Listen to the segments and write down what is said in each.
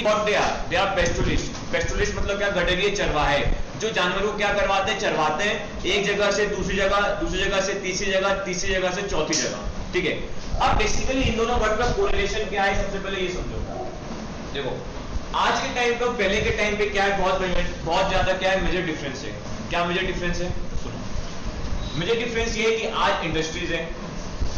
Basically what they are pastoralist. Pastoralist मतलब क्या, गडरिये चरवाहे, जो जानवरों को क्या करवाते हैं, चरवाते हैं एक जगह से दूसरी जगह से तीसरी जगह से चौथी जगह, ठीक है। अब बेसिकली इन दोनों वर्ड का कोरिलेशन क्या है, सबसे पहले ये समझो। देखो आज के टाइम पे पहले के टाइम पे क्या है, बहुत ज्यादा क्या है मेजर डिफरेंस है। क्या मेजर डिफरेंस है, सुनो। मेजर डिफरेंस ये है कि आज इंडस्ट्रीज है,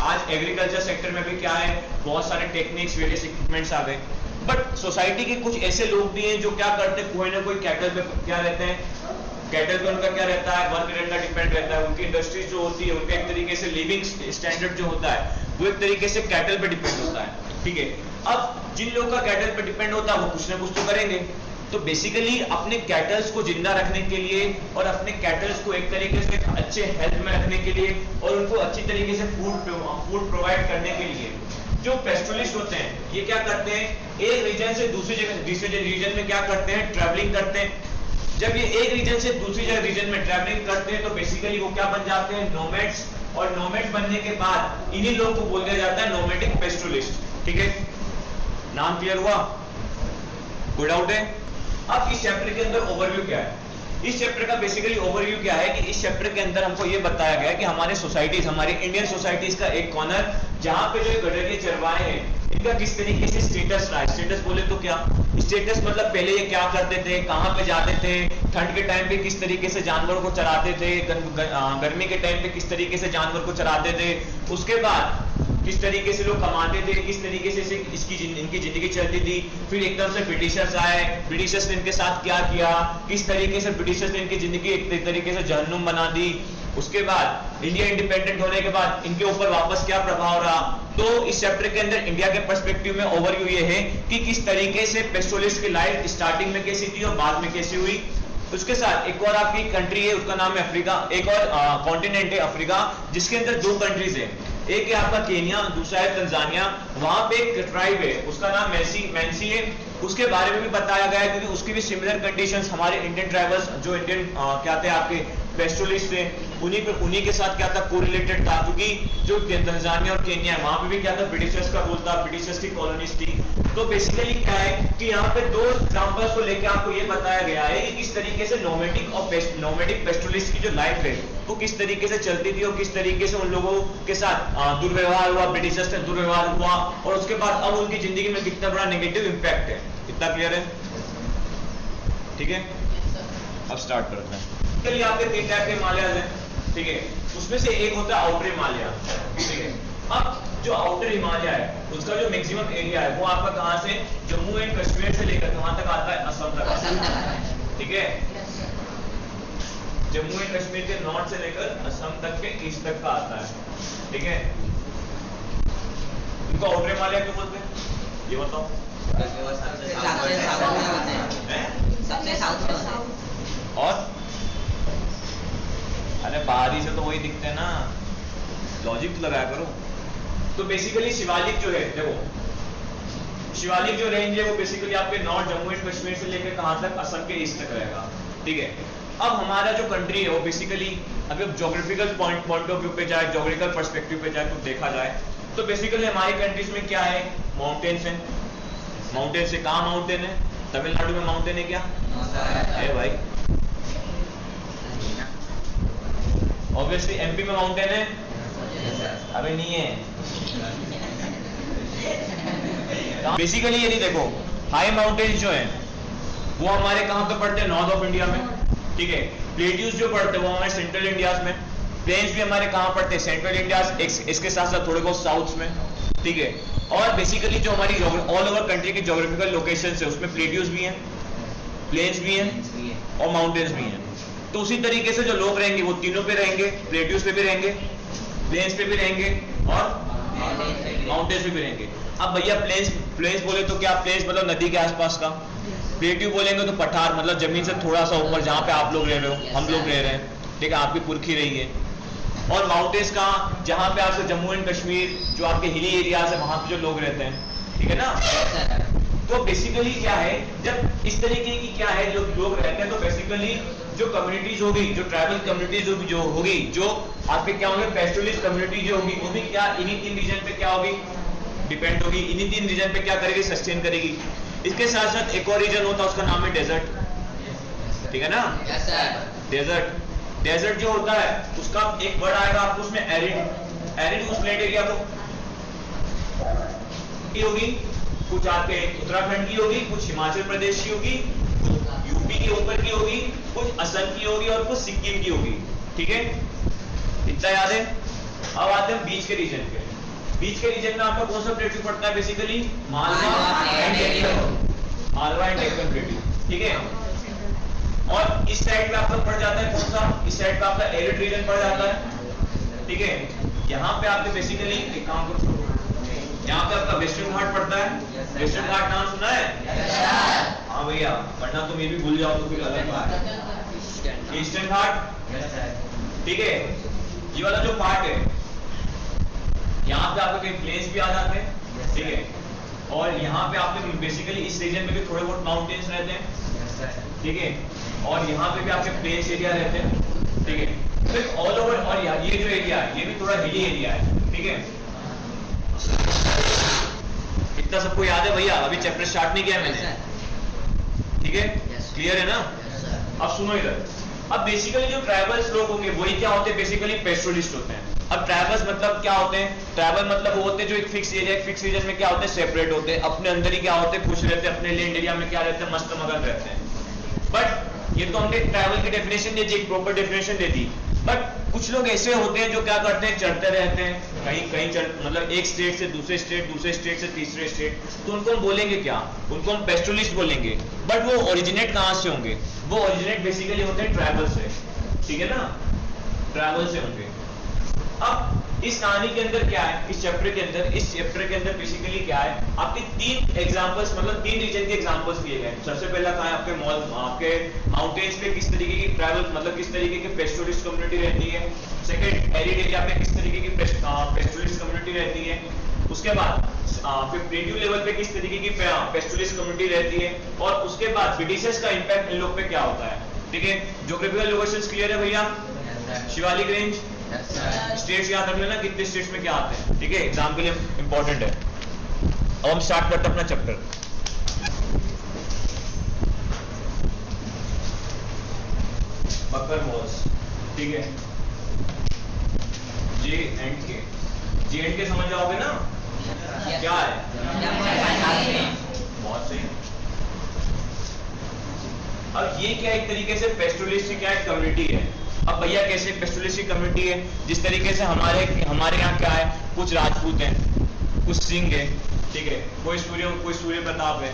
आज एग्रीकल्चर सेक्टर में भी क्या है, बहुत सारे टेक्निक्स, वेरियस इक्विपमेंट्स आ गए। बट सोसाइटी के कुछ ऐसे लोग भी हैं जो क्या करते हैं, कोई ना कोई कैटल पे क्या रहते हैं, कैटल पे उनका क्या रहता है, वर्क रेट का डिपेंड रहता है। उनकी इंडस्ट्रीज जो होती है, उनका एक तरीके से लिविंग स्टैंडर्ड जो होता है वो एक तरीके से कैटल पे डिपेंड होता है, ठीक है। अब जिन लोगों का कैटल पे डिपेंड होता है वो कुछ ना कुछ तो करेंगे। तो बेसिकली अपने कैटल्स को जिंदा रखने के लिए और अपने कैटल्स को एक तरीके से अच्छे हेल्थ में रखने के लिए और उनको अच्छी तरीके से फूड प्रोवाइड करने के लिए जो पेस्टोलिस्ट होते हैं ये क्या करते हैं, एक रीजन से दूसरे रीजन में क्या करते हैं, ट्रैवलिंग करते हैं। जब ये एक रीजन से दूसरी रीजन में ट्रैवलिंग करते हैं तो बेसिकली वो क्या बन जाते हैं, नोमैड्स। और नोमैड बनने के बाद इन्हीं लोगों को बोल दिया जाता है नोमैडिक पेस्टोलिस्ट, ठीक है। नाम क्लियर हुआ, कोई डाउट है? अब इस चैप्टर के अंदर ओवरव्यू क्या है, इस चैप्टर का बेसिकली ओवरव्यू क्या है कि इस चैप्टर के अंदर हमको ये बताया गया कि हमारे सोसाइटीज, हमारी इंडियन सोसाइटीज का एक कॉर्नर जहां पे जो गडरिये चरवाहे हैं इनका किस तरीके से स्टेटस रहा है। स्टेटस बोले तो क्या, स्टेटस मतलब पहले ये क्या करते थे, कहां पे जाते थे, ठंड के टाइम पे किस तरीके से जानवरों को चराते थे, गर्मी के टाइम पे किस तरीके से जानवर को चराते थे, उसके बाद किस तरीके से लोग कमाते थे, किस तरीके से इनकी जिंदगी चलती थी। फिर एकदम से ब्रिटिशर्स आए, ब्रिटिशर्स ने इनके साथ क्या किया, किस तरीके से ब्रिटिशर्स ने इनकी जिंदगी एक तरीके से जहन्नुम बना दी। उसके बाद इंडिया इंडिपेंडेंट होने के बाद इनके ऊपर वापस क्या प्रभाव रहा। तो इस चैप्टर के अंदर इंडिया के पर्सपेक्टिव में ओवरव्यू ये है कि किस तरीके से पेस्टोलिस्ट की लाइफ स्टार्टिंग में कैसी थी और बाद में कैसी हुई। उसके साथ एक और आपकी कंट्री है, उसका नाम है अफ्रीका, एक और कॉन्टिनेंट है अफ्रीका जिसके अंदर दो कंट्रीज है, एक है आपका केनिया, दूसरा है तंजानिया। वहां पे एक ट्राइब है उसका नाम मैंसी है, उसके बारे में भी बताया गया है क्योंकि उसकी भी सिमिलर कंडीशंस हमारे इंडियन ट्राइबल्स जो इंडियन क्या थे आपके पेस्टोलिस्ट थे उन्हीं के साथ क्या था, कोरिलेटेड था। क्योंकि जो तंजानिया और केनिया है वहां पे भी क्या था, ब्रिटिशर्स का रोल था, ब्रिटिशर्स की कॉलोनीज थी। तो बेसिकली क्या है कि यहाँ पे दो एग्जांपल्स को लेकर आपको ये बताया गया है कि किस तरीके से नोमैडिक पेस्टोलिस्ट की जो लाइफ है वो किस तरीके से चलती थी और किस तरीके से उन लोगों के साथ दुर्व्यवहार हुआ, ब्रिटिशर्स से दुर्व्यवहार हुआ और उसके बाद अब उनकी जिंदगी में कितना बड़ा नेगेटिव इंपैक्ट है। इतना क्लियर है? ठीक है, अब स्टार्ट करते हैं। चलिए आपके तीन टाइप के हिमालयाज हैं, ठीक है। उसमें से एक होता है आउटर हिमालय, ठीक है। अब जो आउटर हिमालय है उसका जो मैक्सिमम एरिया है वो आपका कहां से, जम्मू एंड कश्मीर से लेकर कहां तक आता है, असम तक आता है, ठीक है। जम्मू एंड कश्मीर के नॉर्थ से लेकर असम तक के ईस्ट तक का आता है, ठीक है। इनको आउटर हिमालय क्यों बोलते हैं ये बताओ? सबसे साउथ में होते हैं। और अरे बाहरी से तो वही दिखते हैं ना, लॉजिक तो लगाया करो। तो बेसिकली शिवालिक जो है, देखो शिवालिक जो रेंज है वो बेसिकली आपके नॉर्थ जम्मू एंड कश्मीर से लेकर कहां तक, असम के ईस्ट तक रहेगा, ठीक है। अब हमारा जो कंट्री है वो बेसिकली अगर ज्योग्राफिकल पॉइंट ऑफ व्यू पे जाए, ज्योग्राफिकल पर्सपेक्टिव पे जाए तो देखा जाए तो बेसिकली हमारी कंट्रीज में क्या है, माउंटेन्स है। माउंटेन से कहां माउंटेन है, तमिलनाडु में माउंटेन है क्या है भाई? ऑब्वियसली एमपी में माउंटेन है, अबे नहीं है। बेसिकली यदि देखो हाई माउंटेन्स जो है वो हमारे कहां पे पड़ते हैं, नॉर्थ ऑफ इंडिया में, ठीक है। प्लेट्यूज जो पड़ते हैं वो हमारे सेंट्रल इंडिया में, प्लेन्स भी हमारे कहां पड़ते हैं, सेंट्रल इंडिया, इसके साथ साथ थोड़े बहुत साउथ में, ठीक है। और बेसिकली जो हमारी ऑल ओवर कंट्री की ज्योग्राफिकल लोकेशंस है उसमें प्लेट्यूज भी हैं, प्लेन्स भी हैं और माउंटेन्स भी हैं। तो उसी तरीके से जो लोग रहेंगे वो तीनों पे रहेंगे, प्लेट्यूज पे भी रहेंगे, प्लेन्स पे भी रहेंगे और माउंटेन्स पे भी रहेंगे। अब भैया प्लेन्स बोले तो क्या, प्लेन्स मतलब नदी के आसपास का, प्लेट्यू बोलेंगे तो पठार मतलब जमीन से थोड़ा सा ऊपर जहां पे आप लोग रह रहे हो, हम लोग रह रहे हैं, ठीक है, आपकी पुरखी रही है। और माउंटेन्स कहाँ, जहां पे आपसे जम्मू एंड कश्मीर जो आपके हिली एरियाज है वहां पे जो लोग रहते हैं, ठीक है ना। तो बेसिकली क्या है, जब इस तरीके की क्या है जो लोग रहते हैं तो बेसिकली जो कम्युनिटीज होगी, जो ट्राइबल कम्युनिटीज जो होगी, जो आपके क्या होंगे, पेस्टोलिस्ट कम्युनिटी जो होगी वो भी क्या इन्हीं तीन रीजन पे क्या होगी, डिपेंड होगी, इन्हीं तीन रीजन पे क्या करेगी, सस्टेन करेगी। इसके साथ साथ एक और रीजन होता है, उसका नाम है डेजर्ट, ठीक है ना? Yes sir. डेजर्ट, डेजर्ट जो होता है उसका एक वर्ड आएगा आपको उसमें एरिड। एरिड उस प्लेट एरिया को होगी, कुछ आपके उत्तराखंड की होगी, कुछ हिमाचल प्रदेश की होगी, कुछ यूपी के ऊपर की होगी, कुछ असम की होगी और कुछ सिक्किम की होगी, ठीक है? इतना याद है। अब आते हैं बीच के रीजन पे। बीच के रीजन में आपका कौन सा प्लेट्यू पड़ता है? Basically Malwa and Deccan, Malwa and Deccan plateau, ठीक है? और इस साइड पे आपका पड़ जाता है कौन सा? इस साइड पे आपका एरिड रीजन पड़ जाता है, ठीक है? यहाँ पे आपके बेसिकली एक काम करो, यहाँ पे आपका वेस्टर्न घाट पड़ता है। वेस्टर्न घाट नाम सुना है? हाँ भैया, वरना तुम ये भी भूल जाओ तो फिर अलग बात है। ईस्टर्न घाट, ठीक है? ये वाला जो पार्ट है यहाँ पे आपके कई प्लेन्स भी आ जाते हैं, ठीक है? और यहाँ पे आपके बेसिकली इस रीजन में भी थोड़े बहुत माउंटेन्स रहते हैं, ठीक है? और यहाँ पे भी आपके प्लेन्स एरिया रहते हैं, ठीक है? फिर ऑल ओवर, और ये जो एरिया है ये भी थोड़ा हिली एरिया है, ठीक है? इतना सबको याद है भैया? अभी चैप्टर स्टार्ट नहीं किया मैंने, ठीक है? क्लियर है ना? अब सुनो इधर। अब बेसिकली जो ट्राइबल्स लोग होंगे वही क्या होते हैं? बेसिकली पेस्टोरलिस्ट होते हैं। अब ट्राइबल्स मतलब क्या होते हैं? ट्राइबल मतलब वो होते हैं जो एक फिक्स एरिया, एक फिक्स रीजन में क्या होते हैं? सेपरेट होते हैं, अपने अंदर ही क्या होते हैं? खुश रहते हैं, अपने लैंड एरिया में क्या रहते हैं? मस्त मगन रहते हैं। बट ये तो हमने ट्राइबल की डेफिनेशन दे दी, एक proper definition they the. But कुछ लोग ऐसे होते हैं जो क्या करते हैं? चढ़ते रहते हैं, कहीं कहीं मतलब एक स्टेट से दूसरे स्टेट, दूसरे स्टेट से तीसरे स्टेट, तो उनको हम बोलेंगे क्या? उनको हम पेस्टोरलिस्ट बोलेंगे। बट वो ओरिजिनेट कहाँ से होंगे? वो ओरिजिनेट बेसिकली होते हैं ट्राइबल से, ठीक है ना? ट्राइबल से होंगे। अब इस कहानी के अंदर क्या है? इस चैप्टर के अंदर बेसिकली क्या है? आपके तीन एग्जांपल्स, मतलब तीन रीजन के एग्जांपल्स दिए गए हैं। सबसे पहला कहा है आपके माउंटेन्स पे किस तरीके की ट्राइबल, मतलब किस तरीके की पेस्टोरलिस्ट कम्युनिटी रहती है। सेकंड, एरिड एरिया पे किस तरीके की पेस्टोरलिस्ट कम्युनिटी रहती है। उसके बाद फिर प्लेट्यू लेवल पे किस तरीके की पेस्टोरलिस्ट कम्युनिटी रहती है। और उसके बाद ब्रिटिशर्स का इंपैक्ट इन लोग पे क्या होता है, ठीक है? ज्योग्राफिकल लोकेशंस क्लियर है भैया? शिवालिक रेंज, स्टेट्स याद रख लेना कितने स्टेट्स में क्या आते हैं, ठीक है? एग्जाम के लिए इंपॉर्टेंट है। अब हम स्टार्ट करते हैं अपना चैप्टर। बकर वॉल्स, ठीक है? जे एंड के समझ जाओगे ना क्या है? बहुत सही। अब ये क्या एक तरीके से पेस्टोरलिस्ट की क्या एक कम्युनिटी है। अब भैया कैसे पेस्टोरलिस्ट की कम्युनिटी है? जिस तरीके से हमारे यहाँ क्या है? कुछ राजपूत हैं, कुछ सिंह है, ठीक है? कोई सूर्य प्रताप है,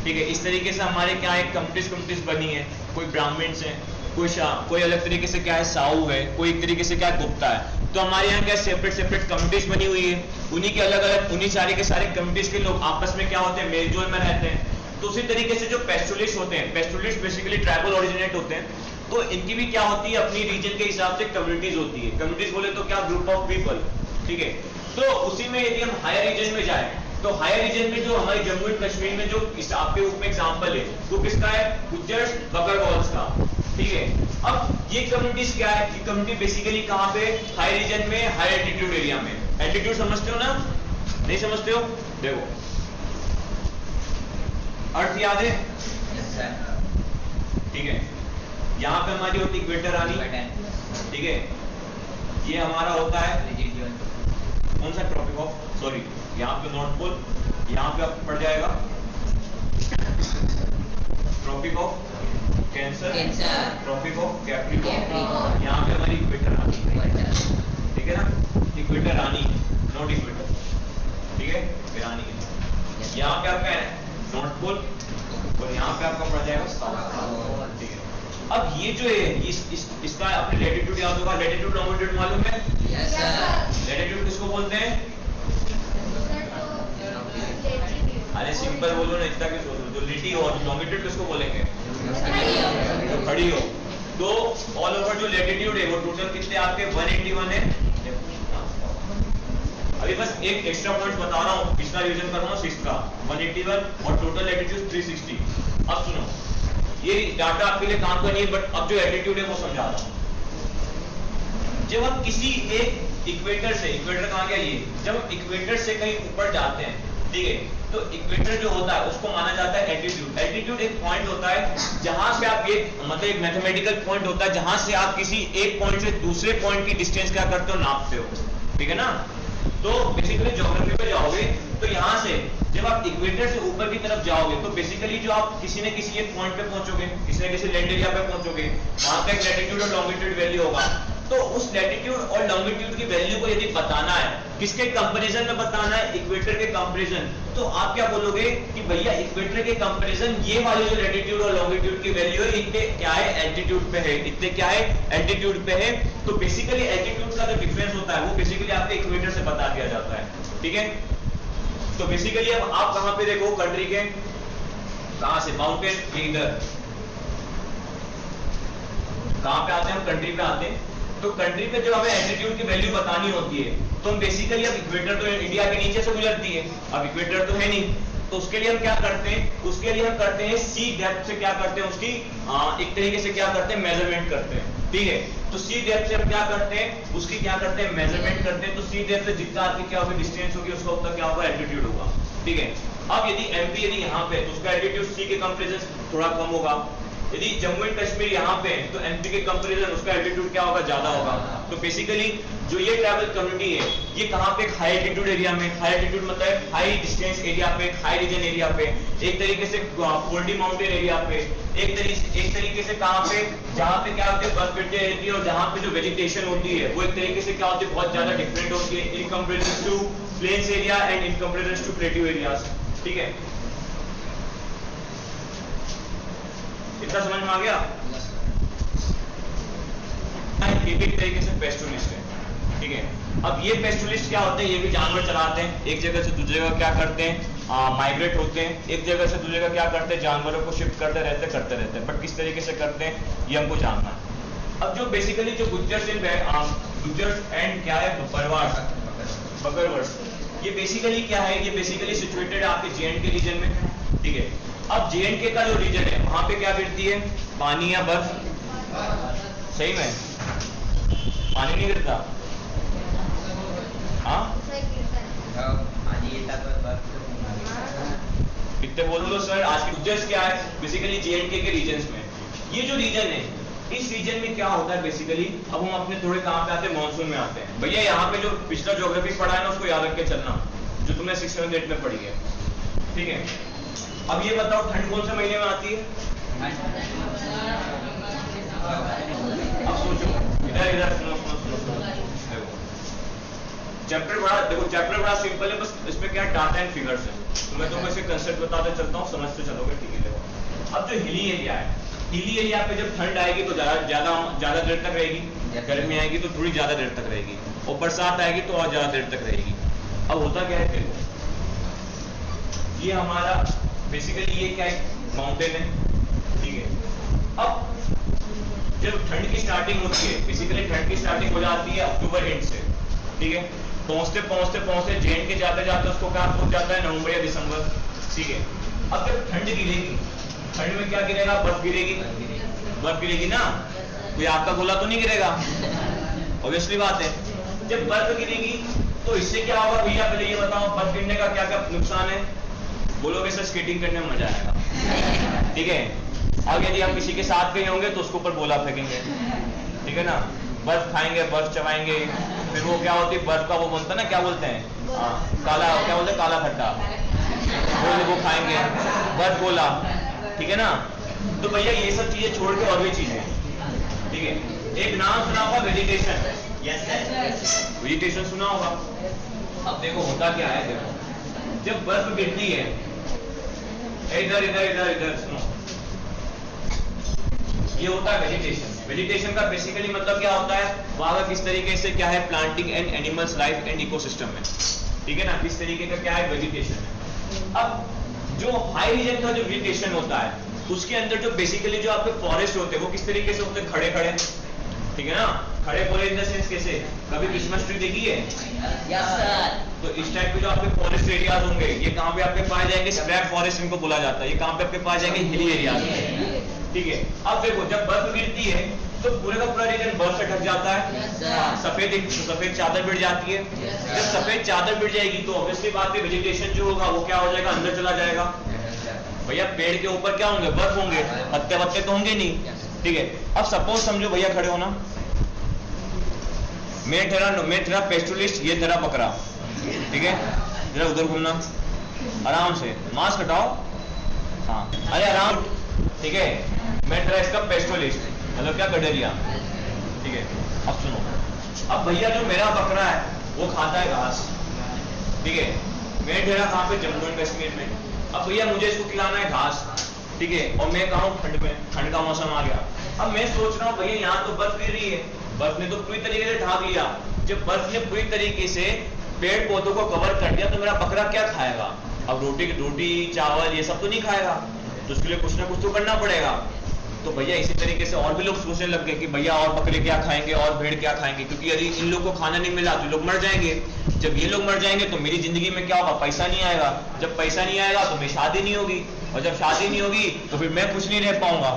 ठीक है? इस तरीके से हमारे क्या एक कम्युनिटीज बनी है। कोई ब्राह्मण्स हैं, कोई अलग तरीके से क्या है? साहू है, कोई एक तरीके से क्या गुप्ता है। तो हमारे यहाँ क्या सेपरेट कम्युनिटीज बनी हुई है। उन्हीं के अलग उन्हीं सारे के सारे कम्युनिटीज के लोग आपस में क्या होते हैं? मेलजोल में रहते हैं। तो उसी तरीके से जो पेस्टोरलिस्ट होते हैं, पेस्टोरलिस्ट बेसिकली ट्राइबल ओरिजिनेट होते हैं, तो इनकी भी क्या होती है? अपनी रीजन के हिसाब से कम्युनिटीज होती है। कम्युनिटीज बोले तो क्या? ग्रुप ऑफ पीपल, ठीक है? तो उसी में यदि हम हायर रीजन में जाए तो हायर रीजन में जो हमारे जम्मू एंड कश्मीर में जो आपके रूप में एग्जाम्पल है वो किसका है? गुज्जर्स, बकरवाल्स का, ठीक है? अब ये कम्युनिटीज क्या है? ये कम्युनिटी बेसिकली कहाँ पे? हाई रीजन में, हाई एल्टीट्यूड एरिया में। एल्टीट्यूड समझते हो ना? नहीं समझते हो? देखो अर्थ याद है? ठीक है? यहाँ पे हमारी होती इक्वेटर रानी, ठीक है? ये हमारा होता है कौन सा? ट्रॉपिक ऑफ, सॉरी, यहाँ पे नॉर्थ पोल, यहाँ पे आपको पड़ जाएगा tropic of cancer, tropic of capricorn, यहाँ पे हमारी इक्वेटर रानी, ठीक है ना? इक्वेटर रानी, नॉट इक्वेटर, ठीक है? रानी है। यहाँ पे आपका नॉर्थ पोल और यहाँ पे आपका पड़ जाएगा साउथ, ठीक है? अब ये जो है इसका अपने लैटिट्यूड याद होगा। लैटिट्यूड लॉन्गिट्यूड मालूम है? Yes sir. लैटिट्यूड किसको बोलते हैं? अरे सिंपल बोलो ना, इतना क्यों सोच रहे हो? जो लिटी हो। लॉन्गिट्यूड किसको बोलेंगे? जो खड़ी हो। तो ऑल ओवर जो लैटिट्यूड है वो टोटल कितने आपके 181 है। अभी बस एक एक्स्ट्रा पॉइंट बता रहा हूँ, पिछला रिवीजन कर रहा हूँ 6 का 181 और टोटल लैटिट्यूड 360। अब सुनो, ये डाटा आपके लिए काम का नहीं है, बट अब जो एल्टीट्यूड है वो समझा रहा हूं। जब हम किसी एक इक्वेटर से, इक्वेटर कहाँ गया? ये जब हम इक्वेटर से कहीं ऊपर जाते हैं, ठीक है? तो इक्वेटर जो होता है उसको माना जाता है एल्टीट्यूड। एल्टीट्यूड एक पॉइंट होता है जहां से आप एक मतलब एक मैथमेटिकल पॉइंट होता है जहां से आप किसी एक पॉइंट से दूसरे पॉइंट की डिस्टेंस क्या करते हो, नापते हो, ठीक है ना। तो बेसिकली ज्योग्राफी पे जाओगे तो यहाँ से जब आप इक्वेटर से ऊपर की तरफ जाओगे तो बेसिकली जो आप किसी न किसी एक पॉइंट पे पहुंचोगे, किसी न किसी लैंड एरिया पे पहुंचोगे, वहां का एक लैटिट्यूड और लॉन्गिट्यूड वैल्यू होगा। तो उस लैटिट्यूड और लॉन्गिट्यूड की वैल्यू को यदि बताना है, किसके कंपैरिजन में बताना है, इक्वेटर के कंपैरिजन, तो आप क्या बोलोगे कि भैया इक्वेटर के कंपैरिजन ये वाली जो लैटिट्यूड और लॉन्गिट्यूड की वैल्यू है इतने क्या है एल्टीट्यूड पे है, इतने क्या है एल्टीट्यूड पे है। तो बेसिकली एल्टीट्यूड का जो डिफरेंस होता है वो बेसिकली आपके इक्वेटर से बता दिया जाता है, ठीक है। तो बेसिकली अब आप कहां पे देखो कंट्री के, कहां से, माउंटेन इधर, कहां पे आते हैं हम, कंट्री पे आते हैं। तो कंट्री पे जब हमें एल्टीट्यूड की वैल्यू बतानी होती है तो हम बेसिकली, अब इक्वेटर तो इंडिया के नीचे से गुजरती है, अब इक्वेटर तो है नहीं, तो उसके लिए हम क्या करते हैं, उसके लिए हम करते हैं सी डेप्थ से क्या करते हैं, उसकी एक तरीके से क्या करते हैं, मेजरमेंट करते हैं, ठीक है। तो सी डेप्थ से हम क्या करते हैं, उसकी क्या करते हैं, मेजरमेंट करते हैं। तो सी डेप्थ से जितना आपकी क्या होगी डिस्टेंस होगी उसका उतना क्या होगा, एल्टीट्यूड होगा, ठीक है। अब यदि एमपी यदि यहाँ पे तो उसका एल्टीट्यूड सी के कंपैरिजन थोड़ा कम होगा। यदि जम्मू एंड कश्मीर यहाँ पे तो एमपी के कंपैरिजन उसका एल्टीट्यूड क्या होगा, ज्यादा होगा। तो बेसिकली जो ये ट्राइबल कम्युनिटी है ये कहाँ पे, हाई एल्टीट्यूड एरिया में, हाई एल्टीट्यूड मतलब हाई डिस्टेंस एरिया पे, हाई रीजन एरिया पे, एक तरीके से फोल्डी माउंटेन एरिया पे, एक तरीके से कहाँ पे, जहाँ पे क्या होती है बर्फ गिरती रहती है और जहाँ पे जो वेजिटेशन होती है वो एक तरीके से क्या होती है, बहुत ज्यादा डिफरेंट होती है in comparison to plains area and in comparison to plateau areas, ठीक है। इतना समझ में आ गया। ये भी एक तरीके से पेस्टुलिस्ट है, ठीक है। अब ये पेस्टुलिस्ट क्या होते हैं, ये भी जानवर चलाते हैं, एक जगह से दूसरी जगह क्या करते हैं, माइग्रेट होते हैं, एक जगह से दूसरी जगह क्या करते हैं, जानवरों को शिफ्ट करते रहते हैं, बट किस तरीके से करते हैं ये हमको जानना है। अब जो बेसिकली जो गुज्जर एंड क्या है, बकरवर्स, ये बेसिकली क्या है, ये बेसिकली सिचुएटेड है आपके जे&के रीजन में, ठीक है। अब जे&के का जो रीजन है वहां पे क्या गिरती है, पानी या बर्फ, सही में पानी नहीं गिरता, हाँ कितने बोल दो सर। आज के गुज्जर्स क्या है बेसिकली जे&के के रीजन्स में, ये जो रीजन है इस रीजन में क्या होता है बेसिकली। अब हम अपने थोड़े कहां पे आते हैं, मानसून में आते हैं। भैया यहाँ पे जो पिछला ज्योग्राफी पढ़ा है ना उसको याद रख के चलना, जो तुमने 6th 7th 8th में पढ़ी है, ठीक है। अब ये बताओ ठंड कौन से महीने में आती है, अब सोचो, इधर सुनो। चैप्टर बड़ा देखो, चैप्टर बड़ा सिंपल है, बस इसमें क्या डाटा एंड फिगर्स है, तो मैं तुमको इसके कंसेप्ट बताते चलता हूँ, समझते चलोगे, ठीक है। देखो अब जो हिली एरिया है, हिली एरिया पे जब ठंड आएगी तो ज्यादा देर तक रहेगी, गर्मी आएगी तो थोड़ी ज्यादा देर तक रहेगी, और बरसात आएगी तो और ज्यादा देर तक रहेगी। अब होता क्या है, देखो ये हमारा बेसिकली ये क्या है, माउंटेन है, ठीक है। अब जब ठंड की स्टार्टिंग होती है, बेसिकली ठंड की स्टार्टिंग हो जाती है अक्टूबर एंड से, ठीक है। पहुंचते जे&के जाते उसको क्या पहुंच जाता है, नवंबर या दिसंबर, ठीक है। अब जब ठंड गिरेगी, ठंड में क्या गिरेगा, बर्फ गिरेगी ना, कोई आपका गोला तो नहीं गिरेगा, ऑब्वियसली बात है। जब बर्फ गिरेगी तो इससे क्या होगा भैया, पहले ये बताओ बर्फ गिरने का क्या क्या नुकसान है। बोलोगे सर स्केटिंग करने में मजा आएगा, ठीक है। अब यदि हम किसी के साथ गए होंगे तो उसके ऊपर गोला फेंकेंगे, ठीक है ना, बर्फ खाएंगे, बर्फ चबाएंगे, फिर वो क्या होती है बर्फ का वो बनता है ना, क्या बोलते हैं, काला, क्या बोलते हैं, काला खट्टा, वो खाएंगे, बर्फ गोला, ठीक है ना। तो भैया ये सब चीजें छोड़ के और भी चीजें, ठीक है। एक नाम सुना होगा वेजिटेशन, वेजिटेशन सुना होगा। अब देखो होता क्या है, देखो जब बर्फ गिरती है, इधर सुनो, ये होता है वेजिटेशन। वेजिटेशन का बेसिकली मतलब क्या होता है, वहां का किस तरीके से क्या है, planting and animals life and ecosystem है, ठीक है ना, किस तरीके का क्या है वेजिटेशन है। अब जो हाई रीजन का जो वेजिटेशन होता है उसके अंदर जो बेसिकली जो आपके फॉरेस्ट होते हैं वो किस तरीके से होते हैं, खड़े, ठीक है ना, खड़े बोले इन द सेंस कैसे, कभी क्रिसमस ट्री देखी है, यस सर। तो इस टाइप के जो आपके फॉरेस्ट एरियाज होंगे ये कहाँ पे आपके पाए जाएंगे, स्क्रैप फॉरेस्ट इनको बोला जाता है, ये कहाँ पे आपके पाए जाएंगे, हिली एरियाज में, ठीक है। अब देखो जब बर्फ गिरती है तो पूरे का पूरा रीजन बर्फ से ढक जाता है। सफेद चादर बिड़ जाती है। जब सफेद चादर बिड़ जाएगी तो ऑब्वियसली बात है वेजिटेशन जो होगा वो क्या हो जाएगा, अंदर चला जाएगा। भैया पेड़ के ऊपर क्या होंगे, बर्फ होंगे, पत्ते वत्ते तो होंगे नहीं, ठीक है। अब सपोज समझो भैया खड़े हो ना, मैं तेरा पेस्टुलिस्ट, ये तेरा बकरा, ठीक है। जरा उधर घूमना आराम से, मास्क हटाओ, हाँ अरे आराम, ठीक है। मैं तेरा इसका पेस्टुलिस्ट, मतलब क्या गडरिया, ठीक है। अब सुनो, अब भैया जो मेरा बकरा है वो खाता है घास, ठीक है। मैं ठहरा कहाँ पे, जम्मू एंड कश्मीर में। अब भैया मुझे इसको खिलाना है घास, ठीक है। और मैं कहा हूँ ठंड में, ठंड का मौसम आ गया। अब मैं सोच रहा हूँ भैया यहाँ तो बर्फ गिर रही है, बर्फ ने तो पूरी तरीके से ढाक लिया। जब बर्फ ने पूरी तरीके से पेड़ पौधों को कवर कर दिया तो मेरा बकरा क्या खाएगा? अब रोटी चावल ये सब तो नहीं खाएगा, तो उसके लिए कुछ ना कुछ तो करना पड़ेगा। तो भैया इसी तरीके से और भी लोग सोचने लग गए कि भैया और बकरे क्या खाएंगे और भेड़ क्या खाएंगे, क्योंकि यदि इन लोग को खाना नहीं मिला तो लोग मर जाएंगे। जब ये लोग मर जाएंगे तो मेरी जिंदगी में क्या होगा, पैसा नहीं आएगा। जब पैसा नहीं आएगा तो मेरी शादी नहीं होगी, और जब शादी नहीं होगी तो फिर मैं खुश नहीं रह पाऊंगा।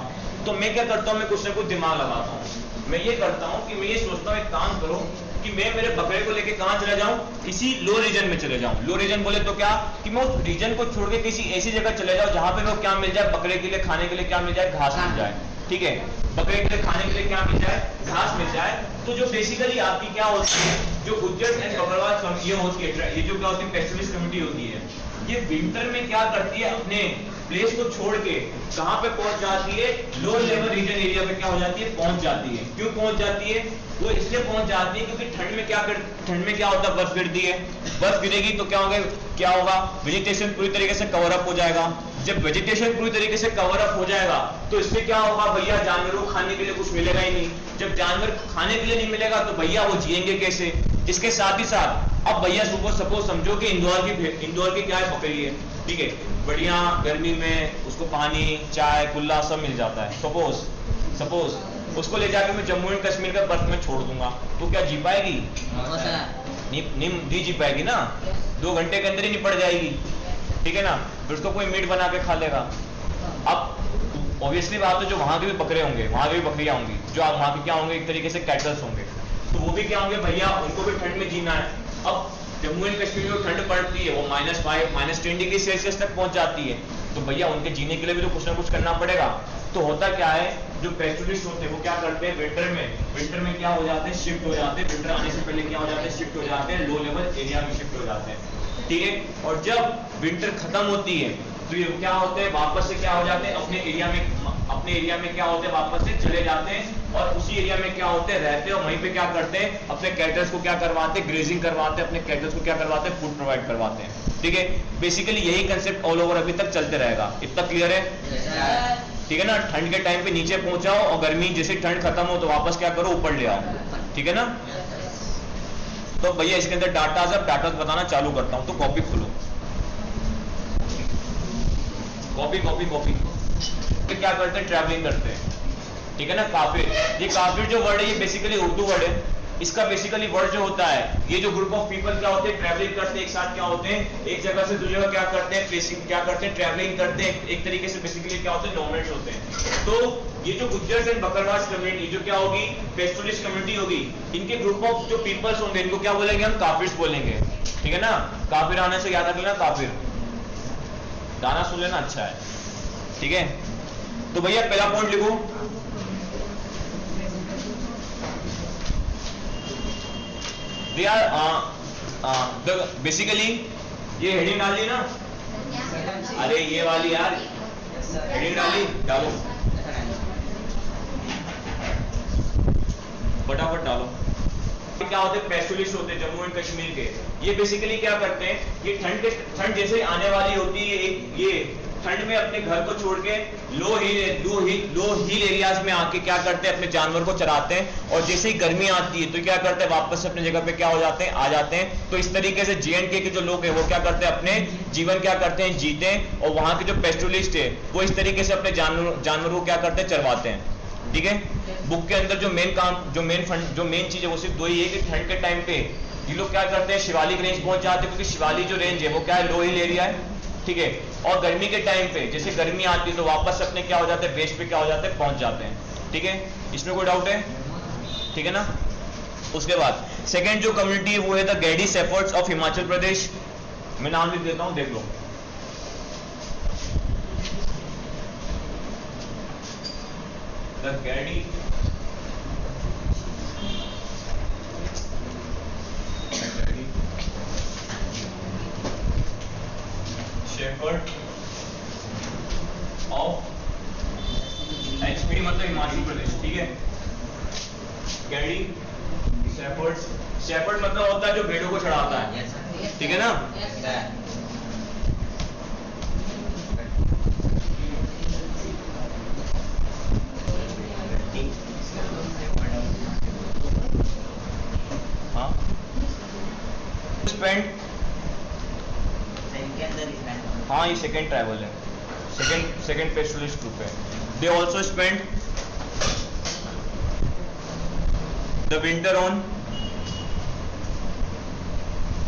तो मैं क्या करता हूँ, मैं कुछ ना कुछ दिमाग लगाता हूँ। मैं ये करता हूँ कि मैं ये सोचता हूँ, एक काम करो कि मैं मेरे बकरे को लेके कहां चला जाऊं, किसी लो रीजन में चले जाऊं। लो रीजन बोले तो क्या, कि मैं उस रीजन को छोड़ के किसी ऐसी जगह चले जाऊं जहां पे वो क्या मिल जाए, बकरे के लिए खाने के लिए क्या मिल जाए, घास मिल जाए, ठीक है। बकरे के लिए खाने के लिए क्या मिल जाए, घास मिल जाए। तो जो बेसिकली आपकी क्या होती है, जो गुज्जर एंड बकरवाल ये होती है, ये जो क्या होती है पेस्टुलिस्ट कम्युनिटी होती है, ये विंटर में क्या करती है, अपने प्लेस को छोड़ के कहां पे पहुंच जाती है, लो लेवल रीजन एरिया पे क्या हो जाती है, पहुंच जाती है। क्यों पहुंच जाती है, वो इसलिए पहुंच जाती है क्योंकि ठंड में क्या होता है, बर्फ गिरती है। बर्फ गिरेगी तो क्या होगा, वेजिटेशन पूरी तरीके से कवर अप हो जाएगा। जब वेजिटेशन पूरी तरीके से कवर अप हो जाएगा तो इससे क्या होगा भैया, जानवरों को खाने के लिए कुछ मिलेगा ही नहीं। जब जानवर खाने के लिए नहीं मिलेगा तो भैया वो जिएंगे कैसे। इसके साथ ही साथ अब भैया सपोज समझो कि इंदौर की क्या है, बकरी है, ठीक है। बढ़िया गर्मी में उसको पानी चाय कुल्ला सब मिल जाता है। सपोज उसको ले जाकर मैं जम्मू एंड कश्मीर का बर्फ में छोड़ दूंगा तो क्या जी पाएगी? नहीं जी पाएगी ना, 2 घंटे के अंदर ही निपट जाएगी, ठीक है ना। फिर उसको कोई मीट बना के खा लेगा। अब ऑब्वियसली बात है, जो वहां के भी बकरे होंगे, वहां की भी बकरियां होंगी, जो वहां के क्या होंगे, एक तरीके से कैटल्स होंगे, तो वो भी क्या होंगे भैया, उनको भी ठंड में जीना है। अब जम्मू एंड कश्मीर में ठंड पड़ती है, वो -5 -10 डिग्री सेल्सियस तक पहुंच जाती है, तो भैया उनके जीने के लिए भी तो कुछ ना कुछ करना पड़ेगा। तो होता क्या है, जो पेस्टुलिस्ट होते हैं वो क्या करते हैं, विंटर में क्या हो जाते हैं, शिफ्ट हो जाते हैं। विंटर आने से पहले क्या हो जाते हैं, शिफ्ट हो जाते हैं, लो लेवल एरिया में शिफ्ट हो जाते हैं, ठीक है। और जब विंटर खत्म होती है तो ये क्या होते हैं, वापस से क्या हो जाते हैं, अपने एरिया में क्या होते हैं, वापस से चले जाते हैं, और उसी एरिया में क्या होते हैं, रहते हैं। और वहीं पे क्या करते हैं, अपने कैटल्स को क्या करवाते हैं, ग्रेजिंग करवाते हैं, अपने कैटल्स को क्या करवाते हैं, फूड प्रोवाइड करवाते हैं, ठीक है। बेसिकली यही कंसेप्ट ऑल ओवर अभी तक चलते रहेगा। इतना क्लियर है? ठीक है ना। ठंड के टाइम पे नीचे पहुंचाओ, और गर्मी जैसे ठंड खत्म हो तो वापस क्या करो, ऊपर ले आओ, ठीक है ना। तो भैया इसके अंदर डाटा बताना चालू करता हूं। तो कॉपी खोलो, कॉपी क्या करते हैं, ट्रैवलिंग करते हैं, ठीक है ना। काफिर, ये काफिर जो वर्ड है ये बेसिकली उर्दू वर्ड है। इसका बेसिकली वर्ड जो होता है, ये जो ग्रुप ऑफ पीपल क्या होते हैं, ट्रैवलिंग करते हैं, एक साथ क्या होते हैं, एक जगह से दूसरी जगह क्या करते हैं, प्लेसिंग क्या करते हैं, ट्रैवलिंग करते हैं। एक तरीके से बेसिकली क्या होते हैं, नॉमैड्स होते हैं। तो ये जो गुज्जर्स एंड बकरवाल कम्युनिटी जो क्या होगी, पेस्टुलिस्ट कम्युनिटी होगी, इनके ग्रुप ऑफ जो पीपल्स होंगे इनको क्या बोलेंगे, हम काफिर्स बोलेंगे, ठीक है ना। काफिर आने से याद रख लेना, काफिर गाना सुन लेना, अच्छा है, ठीक है। तो भैया पहला पॉइंट लिखो, दे आर बेसिकली, ये हेडिंग डाल दी ना, अरे ये वाली यार हेडिंग डालो, फटाफट डालो। क्या होते हैं, पेस्टुलिस्ट होते हैं जम्मू एंड कश्मीर के। ये बेसिकली क्या करते हैं, ये ठंड जैसे आने वाली होती है, ये ठंड में अपने घर को छोड़ के लो हिल एरियाज में आके क्या करते हैं, अपने जानवर को चराते हैं। और जैसे ही गर्मी आती है तो क्या करते हैं, वापस अपनी जगह पे क्या हो जाते हैं, आ जाते हैं। तो इस तरीके से J&K के जो लोग हैं वो क्या करते हैं, अपने जीवन क्या करते हैं, जीते हैं। और वहां के जो पेस्टुलिस्ट है वो इस तरीके से अपने जानवरों को क्या करते हैं, चरवाते हैं, ठीक है। बुक के अंदर जो मेन चीज है वो सिर्फ 2 ही है कि ठंड के टाइम पे ये लोग क्या करते हैं, शिवालिक रेंज पहुंच जाते हैं, क्योंकि शिवालिक जो रेंज है वो क्या है, लो हिल एरिया है, ठीक है। और गर्मी के टाइम पे जैसे गर्मी आती है तो वापस अपने क्या हो जाते हैं, बेस पे क्या हो जाते हैं, पहुंच जाते हैं। ठीक है, इसमें कोई डाउट है? ठीक है ना। उसके बाद सेकंड जो कम्युनिटी है वो है the गैडी Shepherd's of Himachal Pradesh. मैं नाम लिख देता हूं, देख लो। द गैडी शेफर्ड ऑफ एचपी मतलब हिमाचल प्रदेश, ठीक है। गैडी शेफर्ड्स, शेफर्ड मतलब होता है जो भेड़ों को चढ़ाता है, ठीक है ना। हाँ, स्पेंड, हाँ ये सेकेंड ट्रैवल है, सेकेंड पेस्टोरलिस्ट ग्रुप है। They also spend the winter on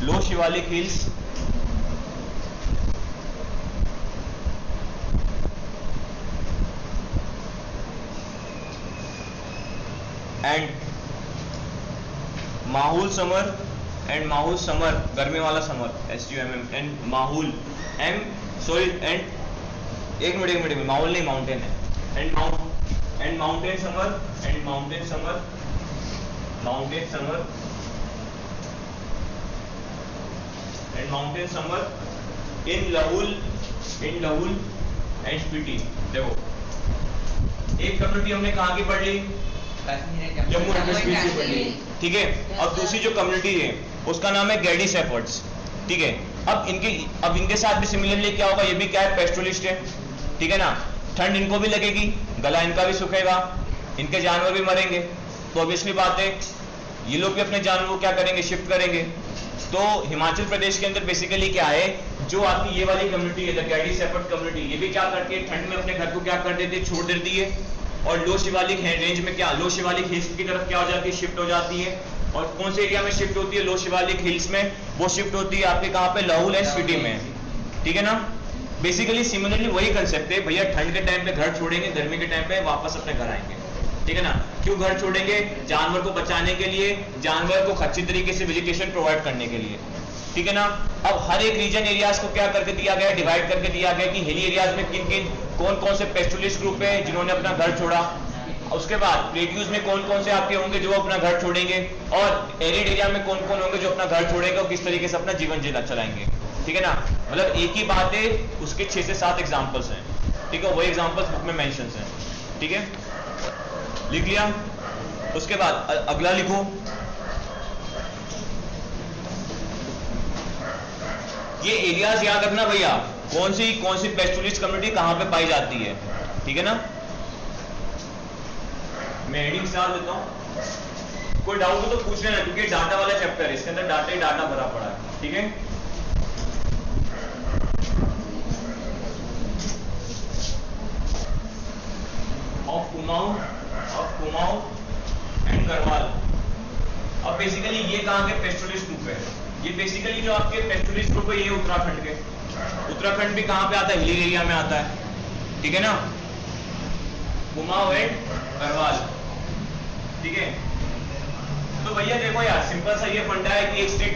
low Shivalik hills and माहौल समर, एंड माहौल समर गर्मी वाला समर, SUMM, एंड माहौल सॉरी एंड एक मिनट माहौल नहीं माउंटेन है, and mountain summer, and mountain summer and mountain summer in Lahaul and Spiti. देखो एक कम्युनिटी हमने कहाँ की पढ़ ली? जम्मू एंड कश्मीर की पढ़ ली, ठीक है। अब दूसरी जो कम्युनिटी है उसका नाम है गैडी सेफर्ड्स, ठीक है। अब इनके साथ भी सिमिलरली क्या होगा, ये भी क्या है, पेस्टोरलिस्ट है, ठीक है ना। ठंड इनको भी लगेगी, गला इनका भी सूखेगा, इनके जानवर भी मरेंगे, तो ऑब्वियसली बात है ये लोग भी अपने जानवर को क्या करेंगे, शिफ्ट करेंगे। तो हिमाचल प्रदेश के अंदर बेसिकली क्या है, जो आपकी ये वाली कम्युनिटी है द गैडी सेफर्ड कम्युनिटी, ये भी क्या करती है, ठंड में अपने घर को क्या कर देती है, छोड़ देती है, और लो शिवालिक रेंज में क्या, लो शिवालिक हिल्स की तरफ क्या हो जाती है, शिफ्ट हो जाती है। और कौन से एरिया में शिफ्ट होती है, लो शिवालिक हिल्स में, वो शिफ्ट होती है आपके कहाँ पे, लाहौल एंड स्पीति में, ठीक है ना। बेसिकली सिमिलरली वही कंसेप्ट है, भैया ठंड के टाइम पे घर छोड़ेंगे, गर्मी के टाइम पे वापस अपने घर आएंगे, ठीक है ना। क्यों घर छोड़ेंगे? जानवर को बचाने के लिए, जानवर को अच्छी तरीके से वेजिटेशन प्रोवाइड करने के लिए, ठीक है ना। अब हर एक रीजन एरियाज को क्या करके दिया गया, डिवाइड करके दिया गया कि हिली एरियाज में किन किन कौन कौन से पेस्टोरलिस्ट ग्रुप है जिन्होंने अपना घर छोड़ा। उसके बाद प्लेट्यूज में कौन कौन से आपके होंगे जो अपना घर छोड़ेंगे, और एरिड एरिया में कौन कौन होंगे जो अपना घर छोड़ेंगे और किस तरीके से अपना जीवन जीना चलाएंगे, ठीक है ना। मतलब एक ही बात है, उसके 6 से 7 एग्जांपल्स हैं, ठीक है। वही एग्जांपल्स बुक में मेंशंस हैं, ठीक है, लिख लिया। उसके बाद अगला लिखो, ये एरियाज याद रखना भैया, कौन सी पेस्टोरलिस्ट कम्युनिटी कहां पे पाई जाती है, ठीक है ना। मैं हेडिंग स्टार देता हूं, कोई डाउट हो तो पूछ लेना, क्योंकि डाटा वाला चैप्टर है, इसके अंदर डाटा ही डाटा भरा पड़ा है, ठीक है। Of Kumaon and Garhwal. अब बेसिकली ये कहां के पेस्टोरलिस्ट ग्रुप है, ये बेसिकली जो आपके पेस्टोरलिस्ट ग्रुप है ये उत्तराखंड के, उत्तराखंड भी कहां पे आता है, हिली एरिया में आता है, ठीक है ना। कुमाऊं एंड गढ़वाल, ठीक है। तो भैया देखो यार, सिंपल सा ये फंडा है कि एक स्टेट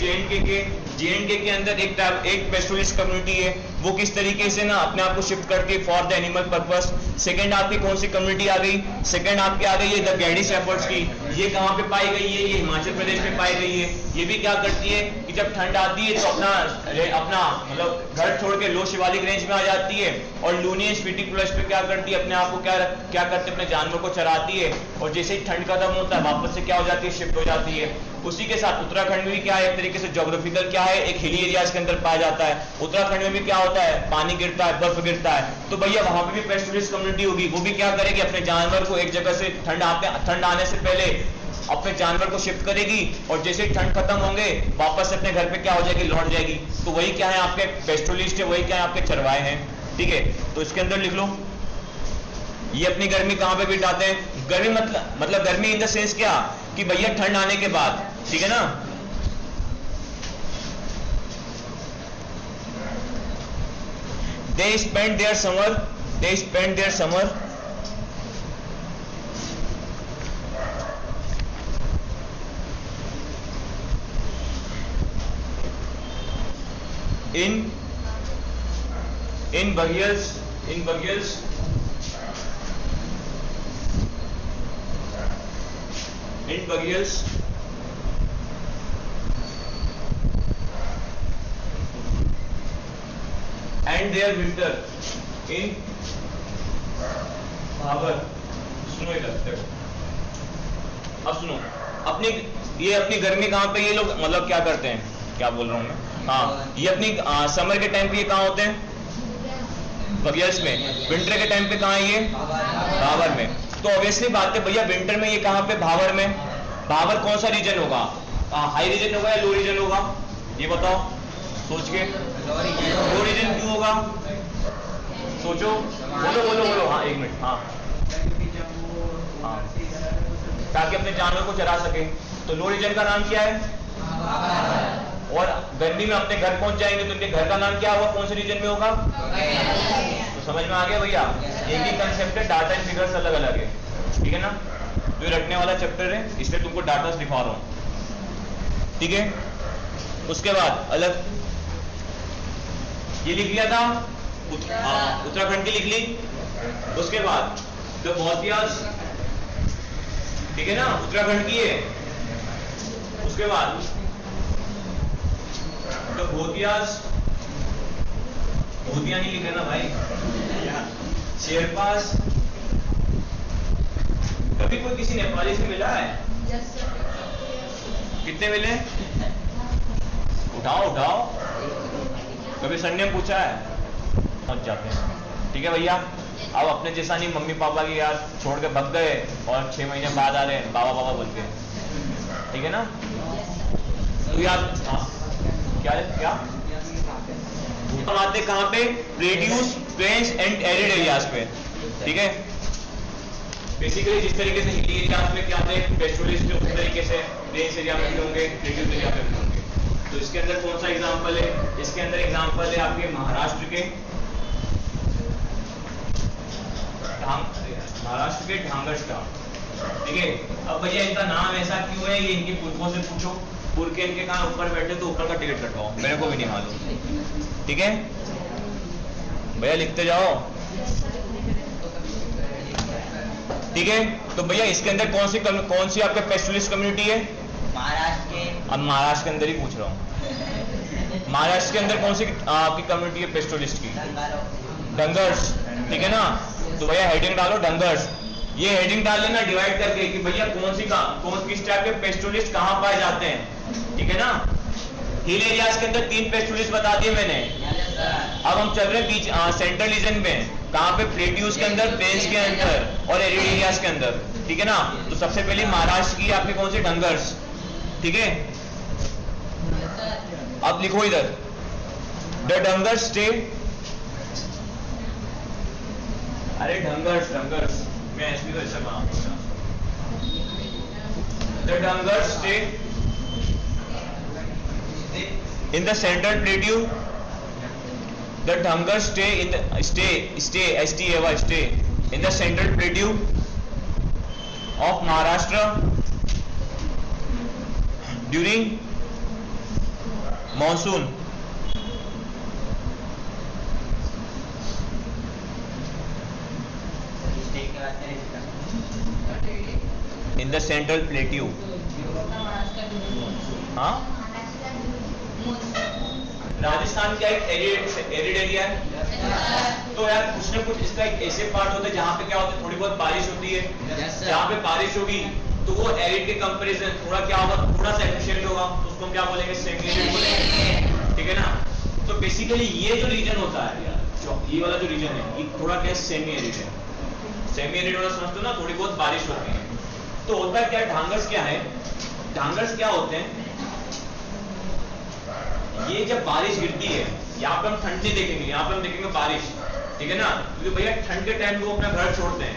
जे.एंड.के के अंदर एक पेस्टोरलिस्ट कम्युनिटी है, वो किस तरीके से ना अपने आप को शिफ्ट करती है for the animal purpose. Second आपकी कौन सी कम्युनिटी आ गई, सेकंड आपकी आ गई है द गैडी शेफर्ड्स की। ये कहां पे पाई गई है, ये हिमाचल प्रदेश में पाई गई है। ये भी क्या करती है कि जब ठंड आती है तो अपना मतलब घर छोड़ के लो शिवालिक रेंज में आ जाती है, और लूनी स्पीति प्लस पे क्या करती है, अपने आप को क्या करते अपने जानवर को चराती है, और जैसे ही ठंड खत्म होता है वापस से क्या हो जाती है, शिफ्ट हो जाती है। उसी के साथ उत्तराखंड में भी क्या है, एक तरीके से ज्योग्राफिकल क्या है, एक हिली एरियाज के अंदर पाया जाता है। उत्तराखंड में भी क्या होता है, पानी गिरता है, बर्फ गिरता है, तो भैया वहां पे भी पेस्टोरलिस्ट कम्युनिटी होगी। वो भी क्या करेगी, अपने जानवर को एक जगह से ठंड आने से पहले अपने जानवर को शिफ्ट करेगी, और जैसे ही ठंड खत्म होंगे वापस अपने घर पे क्या हो जाएगी, लौट जाएगी। तो वही क्या है, आपके पेस्टोरलिस्ट है, वही क्या है, आपके चरवाए हैं, ठीक है। तो इसके अंदर लिख लो, ये अपनी गर्मी कहां पे बिताते हैं, गर्मी मतलब गर्मी इन द सेंस क्या कि भैया ठंड आने के बाद, ठीक है ना। They spend their summer in Bughials and their winter in Bhavar. सुनो इधर देखो, अब सुनो, अपनी गर्मी कहाँ पे ये लोग मतलब क्या करते हैं, क्या बोल रहा हूँ मैं, हाँ ये अपनी समर के टाइम पे ये कहाँ होते हैं, बगियर्स में। विंटर के टाइम पे कहाँ है ये, भावर में। तो ऑब्वियसली बात है भैया, विंटर में ये कहाँ पे, भावर में। भावर कौन सा रीजन होगा, हाई रीजन होगा या लो रीजन होगा, ये बताओ सोच के। लो रीजन क्यों होगा, सोचो, बोलो, हाँ एक मिनट, हाँ ताकि अपने जानवर को चरा सके। तो लो रीजन का नाम क्या है, और गर्मी में अपने घर पहुंच जाएंगे तो उनके घर का नाम क्या होगा, कौन से रीजन में होगा। तो समझ में आ गया भैया, एक ही कंसेप्ट है, डाटा एंड फिगर्स अलग अलग है, ठीक है ना। तो ये रटने वाला चैप्टर है, इसलिए तुमको डाटा दिखा रहा हूं, ठीक है। उसके बाद अलग ये लिख लिया था, उत्तराखंड की लिख ली। उसके बाद द बौद्धियास, ठीक है ना, उत्तराखंड की है। उसके बाद तो भूतियास, भूतिया नहीं लिखे ना भाई, शेरपास। कभी कोई किसी नेपाली से मिला है, कितने मिले, उठाओ। कभी सरनेम पूछा है, पहुंच जाते हैं, ठीक है भैया। अब अपने जैसा नहीं, मम्मी पापा की यार छोड़ के भग गए और 6 महीने बाद आ रहे हैं बाबा बोल के, ठीक है ना। तो यार क्या हम आते कहाँ पे, plateaus, plains and arid areas पे, ठीक है। बेसिकली जिस तरीके से हिली एरियाज में क्या थे पेस्टोलिस्ट, उस तरीके से प्लेन्स एरिया में भी होंगे, प्लेट्यूस एरिया में भी होंगे। तो इसके अंदर कौन सा एग्जांपल है, इसके अंदर एग्जांपल है आपके महाराष्ट्र के ढांगरस्टार, ठीक है। अब भैया इनका नाम ऐसा क्यों है, ये इनके पुरखों से पूछो, पुरखे इनके कहाँ ऊपर बैठे तो ऊपर का टिकट कटवाओ, मेरे को भी नहीं मालूम, ठीक है भैया, लिखते जाओ, ठीक है। तो भैया इसके अंदर कौन सी आपके पेस्टोलिस्ट कम्युनिटी है, महाराष्ट्र के, अब महाराष्ट्र के अंदर ही पूछ रहा हूँ, महाराष्ट्र के अंदर कौन सी आपकी कम्युनिटी है पेस्टोलिस्ट की, डंगर्स, ठीक है ना। तो भैया हेडिंग डालो डंगर्स, ये हेडिंग डाल लेना डिवाइड करके कि भैया कौन किस टाइप के पेस्टोलिस्ट कहां पाए जाते हैं, ठीक है ना। हिल एरियाज के अंदर 3 पेस्टोलिस्ट बता दिए मैंने। अब हम चल रहे बीच सेंट्रल रीजन में, कहां पे, प्लेट्यूज के अंदर, प्लेन्स के अंदर और एरिड एरियाज के अंदर, ठीक है ना। तो सबसे पहले महाराष्ट्र की आपने कौन सी, डंगर्स, ठीक है। अब लिखो इधर, द डंगर्स स्टे, अरे डंगर्स, मैं ऐसे तो ऐसा कहा, the dangers stay in the central plateau, the Dhangars stay in the stay in the central plateau of Maharashtra during monsoon. In the central plateau, हाँ, राजस्थान क्या एक एरिड एरिया है। तो यार कुछ ना कुछ इसका एक ऐसे पार्ट होते हैं जहाँ पे क्या होता है, थोड़ी बहुत बारिश होती है, जहाँ पे बारिश होगी तो वो एरिड के कंपैरिजन थोड़ा क्या होगा, थोड़ा सा एफिशिएंट होगा, तो उसको हम क्या बोलेंगे, सेमी एरिड बोलेंगे, ठीक है ना। तो बेसिकली ये जो रीजन होता है यार, ये वाला जो रीजन है, ये थोड़ा क्या सेमी एरिड है। सेमी एरिड वाला समझते हो ना, थोड़ी बहुत बारिश होती है। तो होता है क्या, ढांगर्स क्या है, ढांगर्स क्या होते हैं, ये जब बारिश गिरती है, यहाँ पे हम ठंड नहीं देखेंगे, यहाँ पे हम देखेंगे बारिश, ठीक है ना। क्योंकि भैया ठंड के टाइम पे वो अपना घर छोड़ते हैं,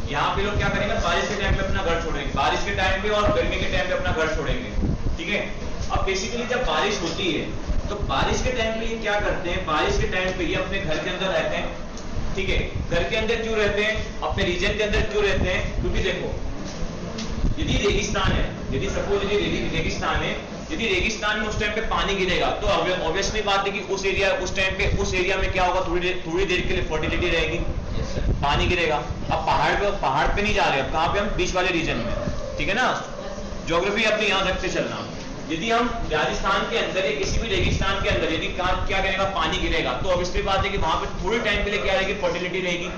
यहाँ पे लोग क्या करेंगे, बारिश के टाइम पे अपना घर छोड़ेंगे, बारिश के टाइम पे और गर्मी के टाइम पे अपना घर छोड़ेंगे, ठीक है। अब बेसिकली जब बारिश होती है तो बारिश के टाइम पे ये क्या करते हैं, बारिश के टाइम पे ये अपने घर के अंदर रहते हैं, ठीक है। घर के अंदर क्यों रहते हैं, अपने रीजन के अंदर क्यों रहते हैं, क्योंकि देखो यदि रेगिस्तान है, यदि सपोज यदि रेगिस्तान है यदि रेगिस्तान में उस टाइम पे पानी गिरेगा तो ऑब्वियसली बात है कि उस टाइम पे उस एरिया में क्या होगा, थोड़ी देर के लिए फर्टिलिटी रहेगी, पानी गिरेगा। अब पहाड़ पे नहीं जा रहे, अब कहाँ पे हम बीच वाले रीजन में, ठीक है ना। ज्योग्राफी अपनी याद रखते चलना। यदि हम राजस्थान के अंदर या किसी भी रेगिस्तान के अंदर यदि क्या करेगा, पानी गिरेगा, तो ऑब्वियसली बात है कि वहां पे थोड़ी टाइम के लिए क्या रहेगी, फर्टिलिटी रहेगी,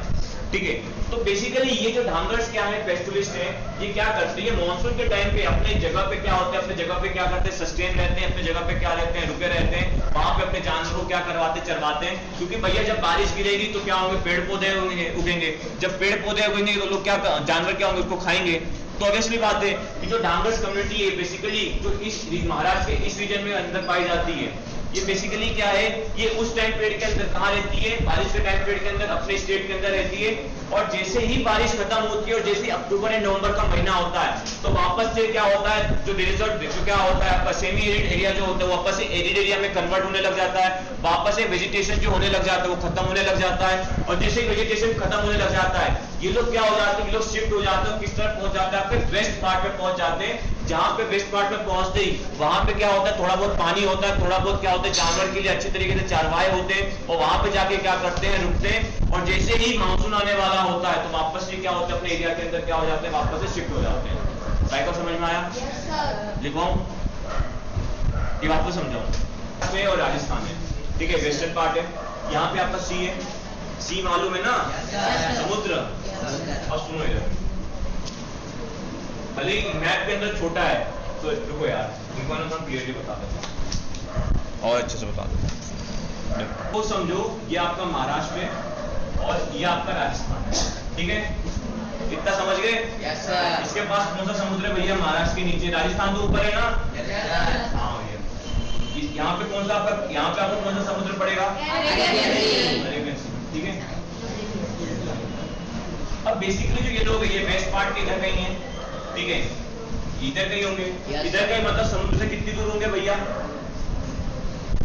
ठीक है। तो बेसिकली ये जो ढांगर्स क्या है, पेस्टुलिस्ट है, ये क्या करते हैं, मॉनसून के टाइम पे अपने जगह पे क्या होते हैं, अपने जगह पे क्या करते हैं, सस्टेन रहते हैं, अपने जगह पे क्या रहते हैं, रुके रहते हैं, वहां पे अपने जानवरों को क्या करवाते, चरवाते हैं। क्योंकि भैया जब बारिश गिरेगी तो क्या होंगे, पेड़ पौधे उगेंगे, जब पेड़ पौधे उगेंगे तो लोग क्या, जानवर क्या होंगे, उसको खाएंगे। तो ऑब्वियसली बात है कि जो डांगर्स कम्युनिटी है बेसिकली जो इस महाराष्ट्र के इस रीजन में अंदर पाई जाती है, ये बेसिकली क्या है, ये उस टाइम पीरियड के अंदर कहाँ रहती है, बारिश के टाइम पीरियड के अंदर अपने स्टेट के अंदर रहती है। और जैसे ही बारिश खत्म होती है और जैसे ही अक्टूबर या नवंबर का महीना होता है तो वापस से क्या होता है, जो डेजर्ट जो क्या होता है आपका सेमी एरिड एरिया जो होता है वापस से एरिड एरिया में कन्वर्ट होने लग जाता है, वापस से वेजिटेशन जो होने लग जाता है वो खत्म होने लग जाता है। और जैसे ही वेजिटेशन खत्म होने लग जाता है ये लोग क्या हो जाते हैं, ये लोग शिफ्ट हो जाते हैं, किस तरफ पहुंच जाते हैं, आपके वेस्ट पार्ट में पहुंच जाते हैं। जहां पे वेस्ट पार्ट में पहुंचते ही वहां पे क्या होता है, थोड़ा बहुत पानी होता है, थोड़ा बहुत क्या होता है, जानवर के लिए अच्छी तरीके से चारवाए होते हैं और वहां पे जाके क्या करते हैं, रुकते हैं। और जैसे ही मानसून आने वाला होता है तो वापस से क्या होता है, अपने एरिया के अंदर क्या हो जाते हैं, वापस से शिफ्ट हो जाते हैं। भाई को समझ में आया? लिखवाऊं ये वापस समझाऊं। और राजस्थान है, ठीक है, वेस्टर्न पार्ट है, यहाँ पे आपका सी है, सी मालूम है ना, समुद्र। और सुनो इधर, भले ही मैप के अंदर छोटा है तो रुको यार, इनको ना हम क्लियरली बता दें और अच्छे से बता दें। तो समझो ये आपका महाराष्ट्र है और ये आपका राजस्थान है, ठीक है, इतना समझ गए? Yes sir. इसके पास कौन सा समुद्र है भैया, महाराष्ट्र के नीचे, राजस्थान तो ऊपर है ना। हाँ भैया, यहाँ पे कौन सा आपका, यहाँ पे आपको कौन सा समुद्र पड़ेगा, अरेबियन सी, ठीक है। अब बेसिकली जो ये लोग ये वेस्ट पार्ट के इधर कहीं है, ठीक है, इधर कहीं होंगे, इधर कहीं मतलब समुद्र से कितनी दूर होंगे भैया,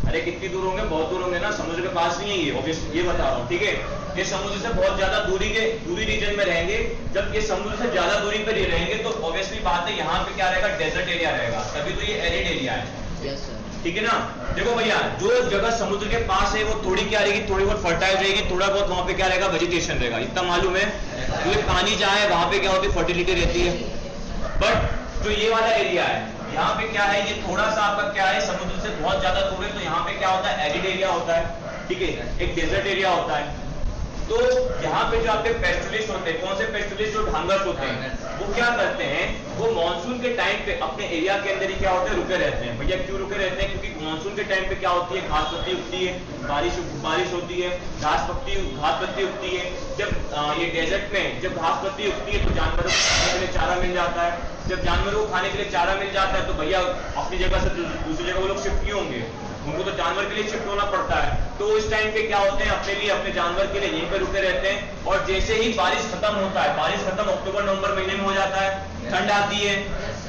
अरे कितनी दूर होंगे, बहुत दूर होंगे ना, समुद्र के पास नहीं है ये, ऑब्वियसली ये बता रहा हूँ, ठीक है। ये समुद्र से बहुत ज्यादा दूरी रीजन में रहेंगे। जब ये समुद्र से ज्यादा दूरी पर ये रहेंगे तो ऑब्वियसली बात है यहाँ पे क्या रहेगा, डेजर्ट एरिया रहेगा, तभी तो ये एरिड एरिया है, ठीक है ना। देखो भैया जो जगह समुद्र के पास है वो थोड़ी क्या रहेगी, थोड़ी बहुत फर्टाइल रहेगी, थोड़ा बहुत वहां पे क्या रहेगा, वेजिटेशन रहेगा, इतना मालूम है। क्योंकि पानी जहाँ है वहां पे क्या होती है, फर्टिलिटी रहती है। बट जो ये वाला एरिया है यहाँ पे क्या है, ये थोड़ा सा आपका क्या है, समुद्र से बहुत ज्यादा दूर है, तो यहाँ पे क्या होता है, एरिड एरिया होता है, ठीक है, एक डेजर्ट एरिया होता है। तो यहाँ पे जो आपके पेस्टुलिस्ट होते हैं, कौन से पेस्टुलिस्ट, जो ढांगर्स होते हैं, वो क्या करते हैं, वो मानसून के टाइम पे अपने एरिया के अंदर ही क्या होते हैं, रुके रहते हैं। भैया क्यों रुके रहते हैं, क्योंकि मानसून के टाइम पे क्या होती है, घास पत्ती उगती है, बारिश होती है, घास पत्ती उगती है। जब ये डेजर्ट में जब घास पत्ती उगती है तो जानवरों को खाने के लिए चारा मिल जाता है। जब जानवरों को खाने के लिए चारा मिल जाता है तो भैया अपनी जगह से दूसरी जगह वो लोग शिफ्ट क्यों होंगे, उनको तो जानवर के लिए शिफ्ट होना पड़ता है। तो इस टाइम पे क्या होते हैं, अपने लिए अपने जानवर के लिए यहीं पे रुके रहते हैं। और जैसे ही बारिश खत्म होता है, बारिश खत्म अक्टूबर नवंबर महीने में हो जाता है, ठंड आती है,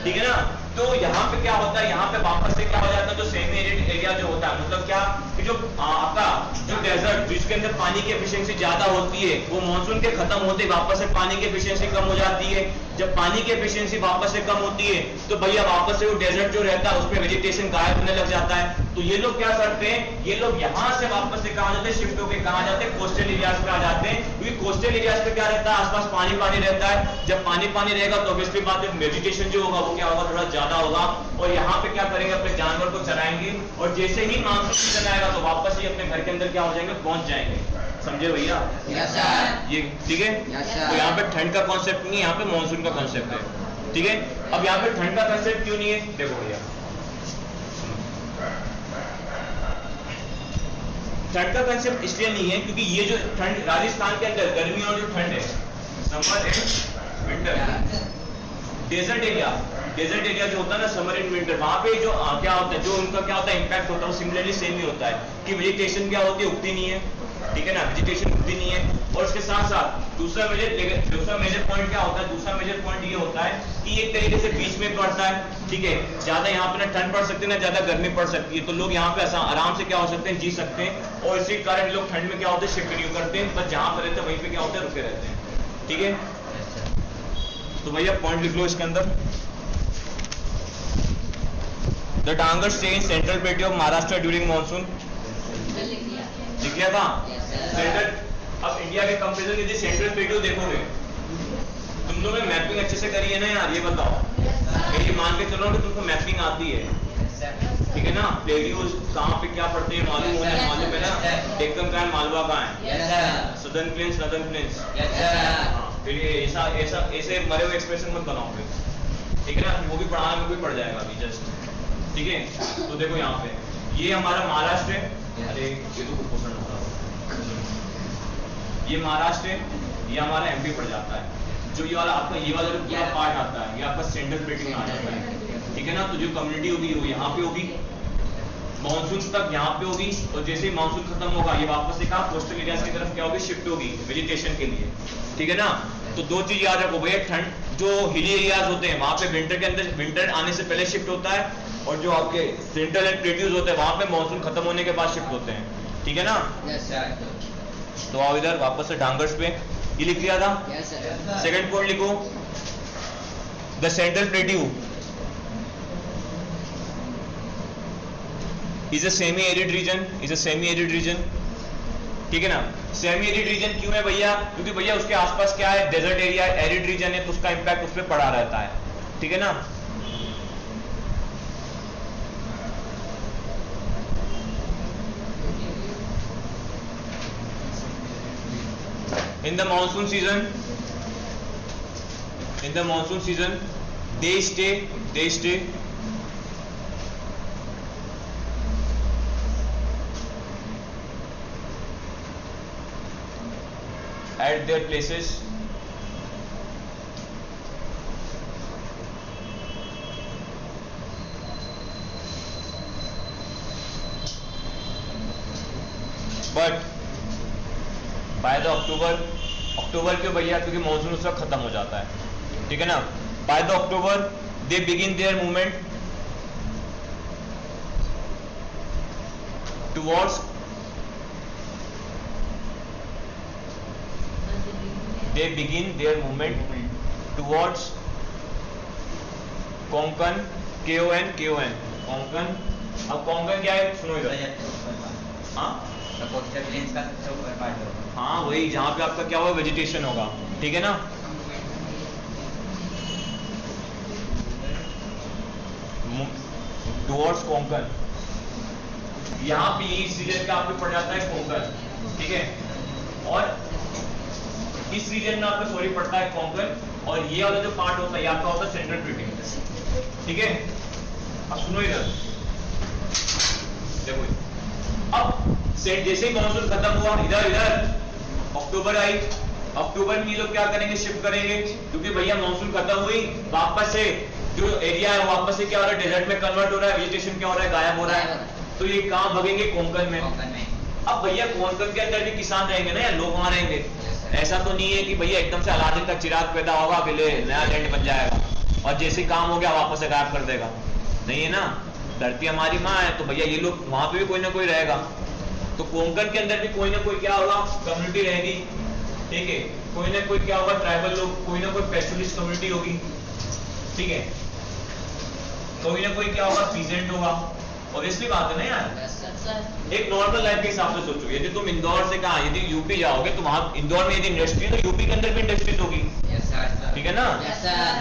ठीक है ना। तो यहाँ पे क्या होता है, यहाँ पे वापस से क्या हो जाता है, जो सेमी एरिड एरिया जो होता है, मतलब क्या कि जो आपका जो डेजर्ट जिसके अंदर पानी की एफिशिएंसी ज्यादा होती है, वो मानसून के खत्म होते वापस से पानी की एफिशिएंसी कम हो जाती है। जब पानी की एफिशिएंसी वापस से कम होती है तो भैया वापस से वो डेजर्ट जो रहता है उसमें वेजिटेशन गायब होने लग जाता है। तो ये लोग क्या करते हैं, ये लोग यहाँ से वापस से कहाँ जाते हैं, शिफ्ट होकर कहाँ जाते हैं, कोस्टल एरियाज पे आ जाते हैं। क्योंकि कोस्टल एरियाज पे क्या रहता है, आसपास पानी रहता है। जब पानी रहेगा तो ऑब्वियसली बात है वेजिटेशन जो होगा वो क्या होगा, थोड़ा ज्यादा होगा। और यहाँ पे क्या करेंगे, अपने जानवर को चराएंगे। और जैसे ही मानसून सीजन आएगा तो वापस ही अपने घर के अंदर क्या हो जाएंगे, पहुंच जाएंगे। समझे भैया? Yes sir. ये ठीक है। तो यहाँ पे ठंड का कॉन्सेप्ट नहीं है, यहाँ पे मानसून का कॉन्सेप्ट है, ठीक है। अब यहाँ पे ठंड का कॉन्सेप्ट क्यों नहीं है, देखो भैया ठंड का कंसेप्ट इसलिए नहीं है क्योंकि ये जो ठंड राजस्थान के अंदर गर्मी और जो ठंड है, summer and winter, desert area जो होता है ना, समर एंड विंटर, वहां पे जो क्या होता है, जो उनका क्या होता है इम्पैक्ट होता है, वो सिमिलरली सेम ही होता है कि वेजिटेशन क्या होती है, उगती नहीं है, ठीक है ना, वेजिटेशन उगती नहीं है। और इसके साथ साथ दूसरा मेजर पॉइंट क्या होता है, दूसरा मेजर पॉइंट ये होता है कि एक तरीके से बीच में पड़ता है, ठीक है। ज्यादा यहाँ पे ना ठंड पड़ सकती है ना ज्यादा गर्मी पड़ सकती है, तो लोग यहाँ पे आराम से क्या हो सकते हैं, जी सकते हैं। और इसी कारण लोग ठंड में क्या होते हैं, शिफ्ट नहीं करते हैं, बस जहां पर रहते हैं वहीं पे क्या होते हैं, रुके रहते हैं, ठीक है। तो भैया पॉइंट लिख लो इसके अंदर। The Dangar stay in central प्लेटू of Maharashtra during monsoon. लिख लिया था सेंट्रल। अब इंडिया के कंपेरिजन यदि सेंट्रल प्लेटू देखोगे, तुम लोगों ने मैपिंग अच्छे से करी है ना यार, ये बताओ। ये मान के चलो कि तुमको मैपिंग आती है, ठीक है ना। प्लेट्यूज कहाँ पे क्या पड़ते हैं मालूम है ना। डेक्कन का है, मालवा का है, सदर्न प्लेन्स, नॉर्दर्न प्लेन्स। फिर ये ऐसा ऐसा ऐसे मरे हुए एक्सप्रेशन मत बनाओ फिर, ठीक है ना। वो भी पढ़ाने में भी पड़ जाएगा अभी जस्ट, ठीक है। तो देखो यहाँ पे ये हमारा महाराष्ट्र है। अरे ये तो कुछ पसंद होता है। ये महाराष्ट्र है, ये हमारा एमपी पड़ जाता है। जो ये वाला आपका ये वाला जो पूरा पार्ट आता है ये आपका सेंट्रल प्लेटिंग में आ जाता है, ठीक है ना। तो जो कम्युनिटी होगी वो यहाँ पे होगी, मानसून तक यहाँ पे होगी, और जैसे ही मानसून खत्म होगा ये वापस से कहाँ कोस्टल एरियाज की तरफ क्या होगी, शिफ्ट होगी वेजिटेशन के लिए, ठीक है ना। तो दो चीज याद रखो भैया, ठंड जो हिली एरियाज होते हैं वहां पे विंटर के अंदर विंटर आने से पहले शिफ्ट होता है, और जो आपके सेंट्रल एंड प्लेट्यूज होते हैं वहां पे मानसून खत्म होने के बाद शिफ्ट होते हैं, ठीक है ना। तो आओ इधर वापस से डांगर्स पे, ये लिख दिया था। सेकंड पॉइंट लिखो, the central plateau is a semi arid region, ठीक है ना। सेमी एरिड रीजन क्यों है भैया, क्योंकि भैया उसके आसपास क्या है, डेजर्ट एरिया, एरिड रीजन है, तो उसका इंपैक्ट उस पर पड़ा रहता है, ठीक है ना। In the monsoon season, they stay at their places but by the October क्यों भैया, क्योंकि मानसून उस वक्त खत्म हो जाता है, ठीक है ना। By the October they begin there movement towards Konkan, KON Konkan. अब कोंकण क्या है सुनो इधर, हाँ वही जहां पे आपका क्या होगा, वेजिटेशन होगा, ठीक है ना। टुवर्ड्स कोंकण, यहाँ पे इस रीजन का आपको पड़ जाता है कोंकण, ठीक है। और इस रीजन में आपको सॉरी पड़ता है कोंकण, और ये वाला जो पार्ट होता है आपका होता है सेंट्रल प्लेटिंग, ठीक है। अब सुनो इधर देखो, अब जैसे ही मानसून खत्म हुआ, इधर अक्टूबर आई, अक्टूबर में ये लोग क्या करेंगे, शिफ्ट करेंगे, क्योंकि भैया मानसून खत्म हुई, वापस से जो एरिया है वापस से क्या हो रहा है, डेजर्ट में कन्वर्ट हो रहा है, वेजिटेशन क्या हो रहा है, गायब हो रहा है। तो ये कहां भगेंगे, कोंकण में। अब भैया कोंकण के अंदर भी किसान रहेंगे ना, या लोग वहां रहेंगे। ऐसा तो नहीं है कि भैया एकदम से अलादीन का चिराग पैदा होगा, अकेले नया लैंड बन जाएगा और जैसे काम हो गया वापस से गायब कर देगा, नहीं है ना। धरती हमारी माँ है, तो भैया ये लोग वहां पे भी कोई ना कोई रहेगा। तो कोंकण के अंदर भी कोई ना कोई क्या होगा, कम्युनिटी रहेगी, ठीक है। कोई ना कोई क्या होगा, ट्राइबल लोग, कोई ना कोई पेस्टलिस्ट कम्युनिटी होगी, ठीक है। कोई ना कोई क्या होगा, पीजेंट होगा। और इसलिए बात है ना यार, एक नॉर्मल लाइफ के हिसाब से सोचो, यदि तुम इंदौर से कहा यदि यूपी जाओगे तो वहां इंदौर में यदि इंडस्ट्री तो यूपी के अंदर भी इंडस्ट्रीज होगी, ठीक है ना।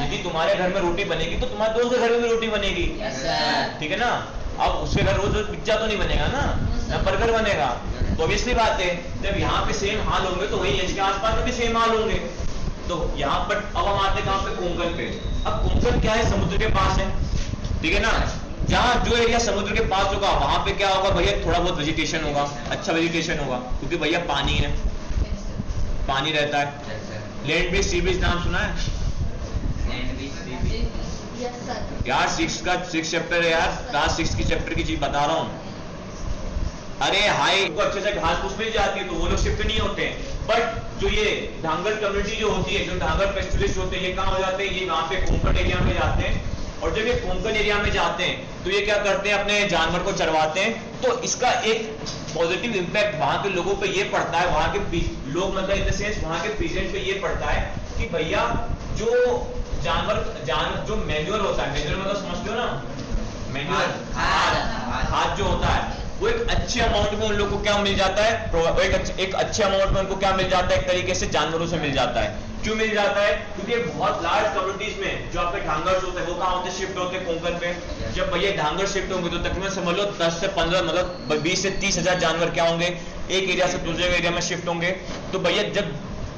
यदि तुम्हारे घर में रोटी बनेगी तो तुम्हारे दोस्त के घर में भी रोटी बनेगी, ठीक है ना। अब उसके घर रोज पिज्जा तो नहीं बनेगा ना बर्गर बनेगा। तो ऑब्वियसली बात है, जब यहाँ पे सेम हाल होंगे तो वही इसके आसपास में भी सेम हाल होंगे। तो यहाँ पर अब हम आते हैं कहाँ पे, कोंकण पे। अब कोंकण क्या है, समुद्र के पास है, ठीक है ना। जहाँ जो एरिया समुद्र के पास होगा वहां पे क्या होगा भैया, थोड़ा बहुत वेजिटेशन होगा, अच्छा वेजिटेशन होगा, क्योंकि भैया पानी है, पानी रहता है। लैंड बेस्ड सी बीच नाम सुना है यार, 6 चैप्टर है यार, क्लास 6 की चैप्टर की चीज बता रहा हूँ। अरे हाई को अच्छे से घास फूस मिल जाती है तो वो लोग शिफ्ट नहीं होते हैं, बट जो ये धांगर कम्युनिटी जो होती है, जो धांगर पेस्टलिस्ट होते हैं, ये कहाँ हो जाते हैं, ये वहां पे कोंकण एरिया में जाते हैं। और जब ये कोंकण एरिया में जाते हैं तो ये क्या करते हैं, अपने जानवर को चरवाते हैं। तो इसका एक पॉजिटिव इंपैक्ट वहां के लोगों पे ये पड़ता है, वहां के लोग मतलब इन द सेंस वहां के पीजेंट पे ये पड़ता है कि भैया जो जानवर जो मैन्योर होता है, मैन्योर मतलब समझते हो ना, मैन्योर खाद जो होता है वो एक अच्छे अमाउंट में उन लोगों को क्या मिल जाता है, एक अच्छे अमाउंट में उनको क्या मिल जाता है, एक तरीके से जानवरों से मिल जाता है। क्यों मिल जाता है? क्योंकि बहुत लार्ज कम्युनिटीज में जो आपके ढांगर्स होते हैं वो कहाँ होते हैं, शिफ्ट होते हैं कोंकण पे। जब भैया ढांगर शिफ्ट होंगे तो तकरीबन समझ लो 10 से 15 मतलब 20 से 30 हजार जानवर क्या होंगे, एक एरिया से दूसरे एरिया में शिफ्ट होंगे। तो भैया जब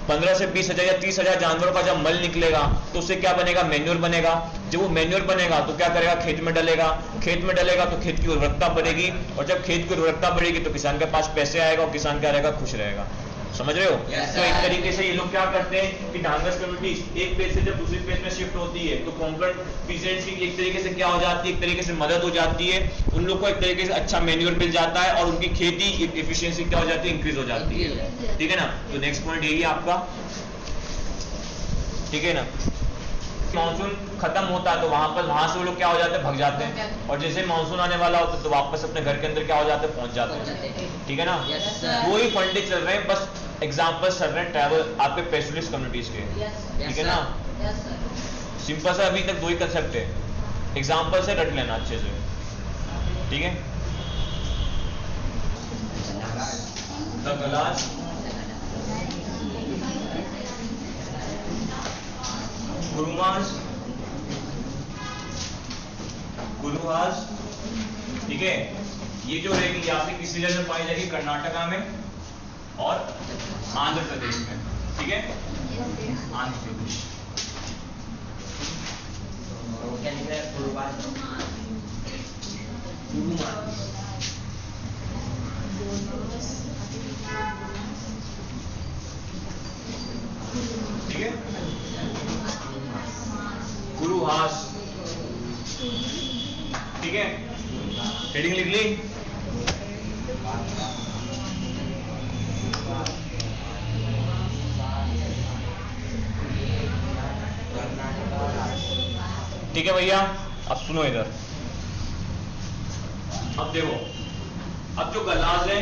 15 से 20 हजार या 30 हजार जानवरों का जब मल निकलेगा तो उससे क्या बनेगा, मैन्योर बनेगा। जब वो मैन्योर बनेगा तो क्या करेगा, खेत में डलेगा, खेत में डलेगा तो खेत की उर्वरकता बढ़ेगी, और जब खेत की उर्वरकता बढ़ेगी तो किसान के पास पैसे आएगा और किसान क्या रहेगा, खुश रहेगा। समझ रहे हो? तो एक तरीके से ये लोग क्या करते हैं कि ढांगर्स कम्युनिटी एक पेज से जब दूसरी पेज में शिफ्ट होती है तो कोंकण पीसेंट्स की एक तरीके से क्या हो जाती है, एक तरीके से मदद हो जाती है, उन लोग को एक तरीके से अच्छा मैन्योर मिल जाता है और उनकी खेती एफिशिएंसी क्या हो जाती है, इंक्रीज हो जाती है। ठीक है ना? तो नेक्स्ट पॉइंट यही है आपका, ठीक है ना? मानसून खत्म होता है तो वहां से वो लोग क्या हो जाते हैं, भग जाते हैं, और जैसे मानसून आने वाला होता है तो वापस अपने घर के अंदर क्या हो जाते हैं, पहुंच जाते हैं। ठीक है ना? वो ही फंडे चल रहे हैं, बस एग्जांपल्स चल रहे हैं ट्रैवल आपके पेस्टलिस्ट कम्युनिटीज के। ठीक है ना? सिंपल सा अभी तक दो ही कंसेप्ट है, एग्जांपल से रट लेना अच्छे से। ठीक है? द गलास, गुरुमास, गुरुहास। ठीक है? ये जो रहेगी आपकी किस रीजन में पाई जाएगी, कर्नाटका में और आंध्र प्रदेश में। ठीक है? आंध्र प्रदेश। क्या लिखा है, गुरुवास, ठीक है? गुरुहास। ठीक है? हेडिंग लिख ली? ठीक है भैया, अब सुनो इधर। अब देखो, अब जो गलाज है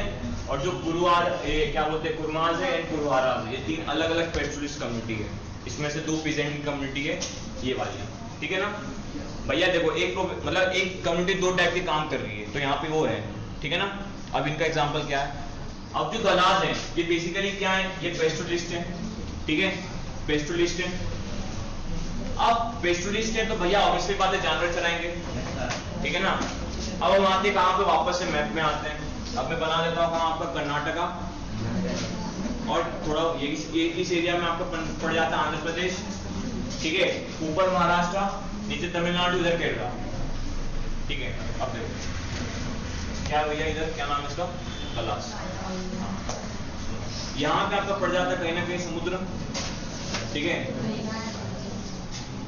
और जो क्या बोलते हैं, कुरमाज है एंड कुरवाराज, ये तीन अलग अलग पेस्टलिस्ट कम्युनिटी है। इसमें से दो पीजेंट की कम्युनिटी है, ये वाली। ठीक है ना भैया? देखो मतलब एक कम्युनिटी दो टाइप के काम कर रही है, तो यहाँ पे वो है। ठीक है ना? अब इनका एग्जांपल क्या है? अब जो गलाज है ये बेसिकली क्या है, ये पेस्टलिस्ट है। ठीक है? पेस्टलिस्ट है। अब पेस्टलिस्ट है तो भैया ऑब्वियसली बात है, जानवर चराएंगे। ठीक है ना? अब हम आते कहाँ पे, वापस से मैप में आते हैं। अब मैं बना देता हूँ कहाँ आपका, कर्नाटका, और थोड़ा इस एरिया में आपको पड़ जाता है आंध्र प्रदेश। ठीक है? ऊपर महाराष्ट्र, नीचे तमिलनाडु, इधर केरला। ठीक है? अब देखो क्या भैया, इधर क्या नाम है इसका, गलास। यहाँ पे आपका पड़ जाता है कहीं ना कहीं समुद्र। ठीक है?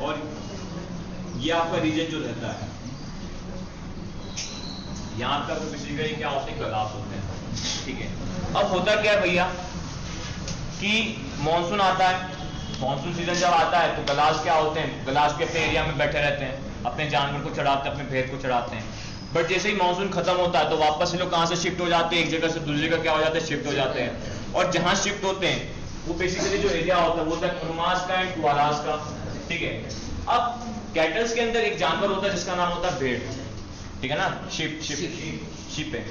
और ये आपका रीजन जो रहता है, यहाँ का तो बेसिकली क्या होते हैं, गलास होते हैं। ठीक है? अब होता क्या है भैया कि मॉनसून आता है, मॉनसून सीजन जब आता है तो गलास क्या होते हैं, गलास के अपने एरिया में बैठे रहते हैं, अपने जानवर को चढ़ाते हैं, अपने भेड़ को चढ़ाते हैं। बट जैसे ही मॉनसून खत्म होता है तो वापस से लोग कहाँ से शिफ्ट हो जाते हैं, एक जगह से दूसरी जगह क्या हो जाते हैं, शिफ्ट हो जाते हैं। और जहाँ शिफ्ट होते हैं वो बेसिकली जो एरिया होता है वो होता है कुरमास का एंड कुवारास का। ठीक है? अब कैटल्स के अंदर एक जानवर होता है जिसका नाम होता है भेड़। ठीक है ना? शिप है।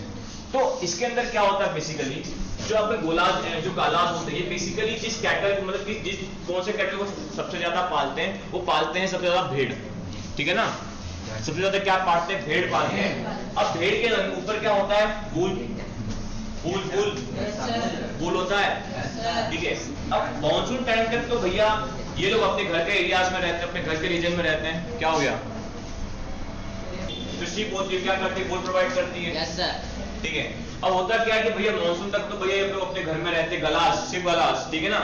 तो इसके अंदर क्या होता है, बेसिकली जो आपके जो गालाज होते हैं, ये बेसिकली जिस कैटल मतलब कि जिस कौन से कैटल को सबसे ज्यादा पालते हैं, वो पालते हैं सबसे ज्यादा भेड़। ठीक है ना? सबसे ज्यादा क्या पालते हैं, भेड़ पालते हैं। अब भेड़ के ऊपर क्या होता है, वूल होता है। ठीक है? अब मॉनसून टाइम तक तो भैया ये लोग अपने घर के एरियाज में रहते हैं, अपने घर के रीजन में रहते हैं। क्या हो गया, जो शिप होती है क्या करती है, वूल प्रोवाइड करती है। Yes sir. ठीक है? अब होता क्या है कि भैया मॉनसून तक तो भैया ये लोग अपने घर में रहते हैं, गलास, शिप गलास। ठीक है ना?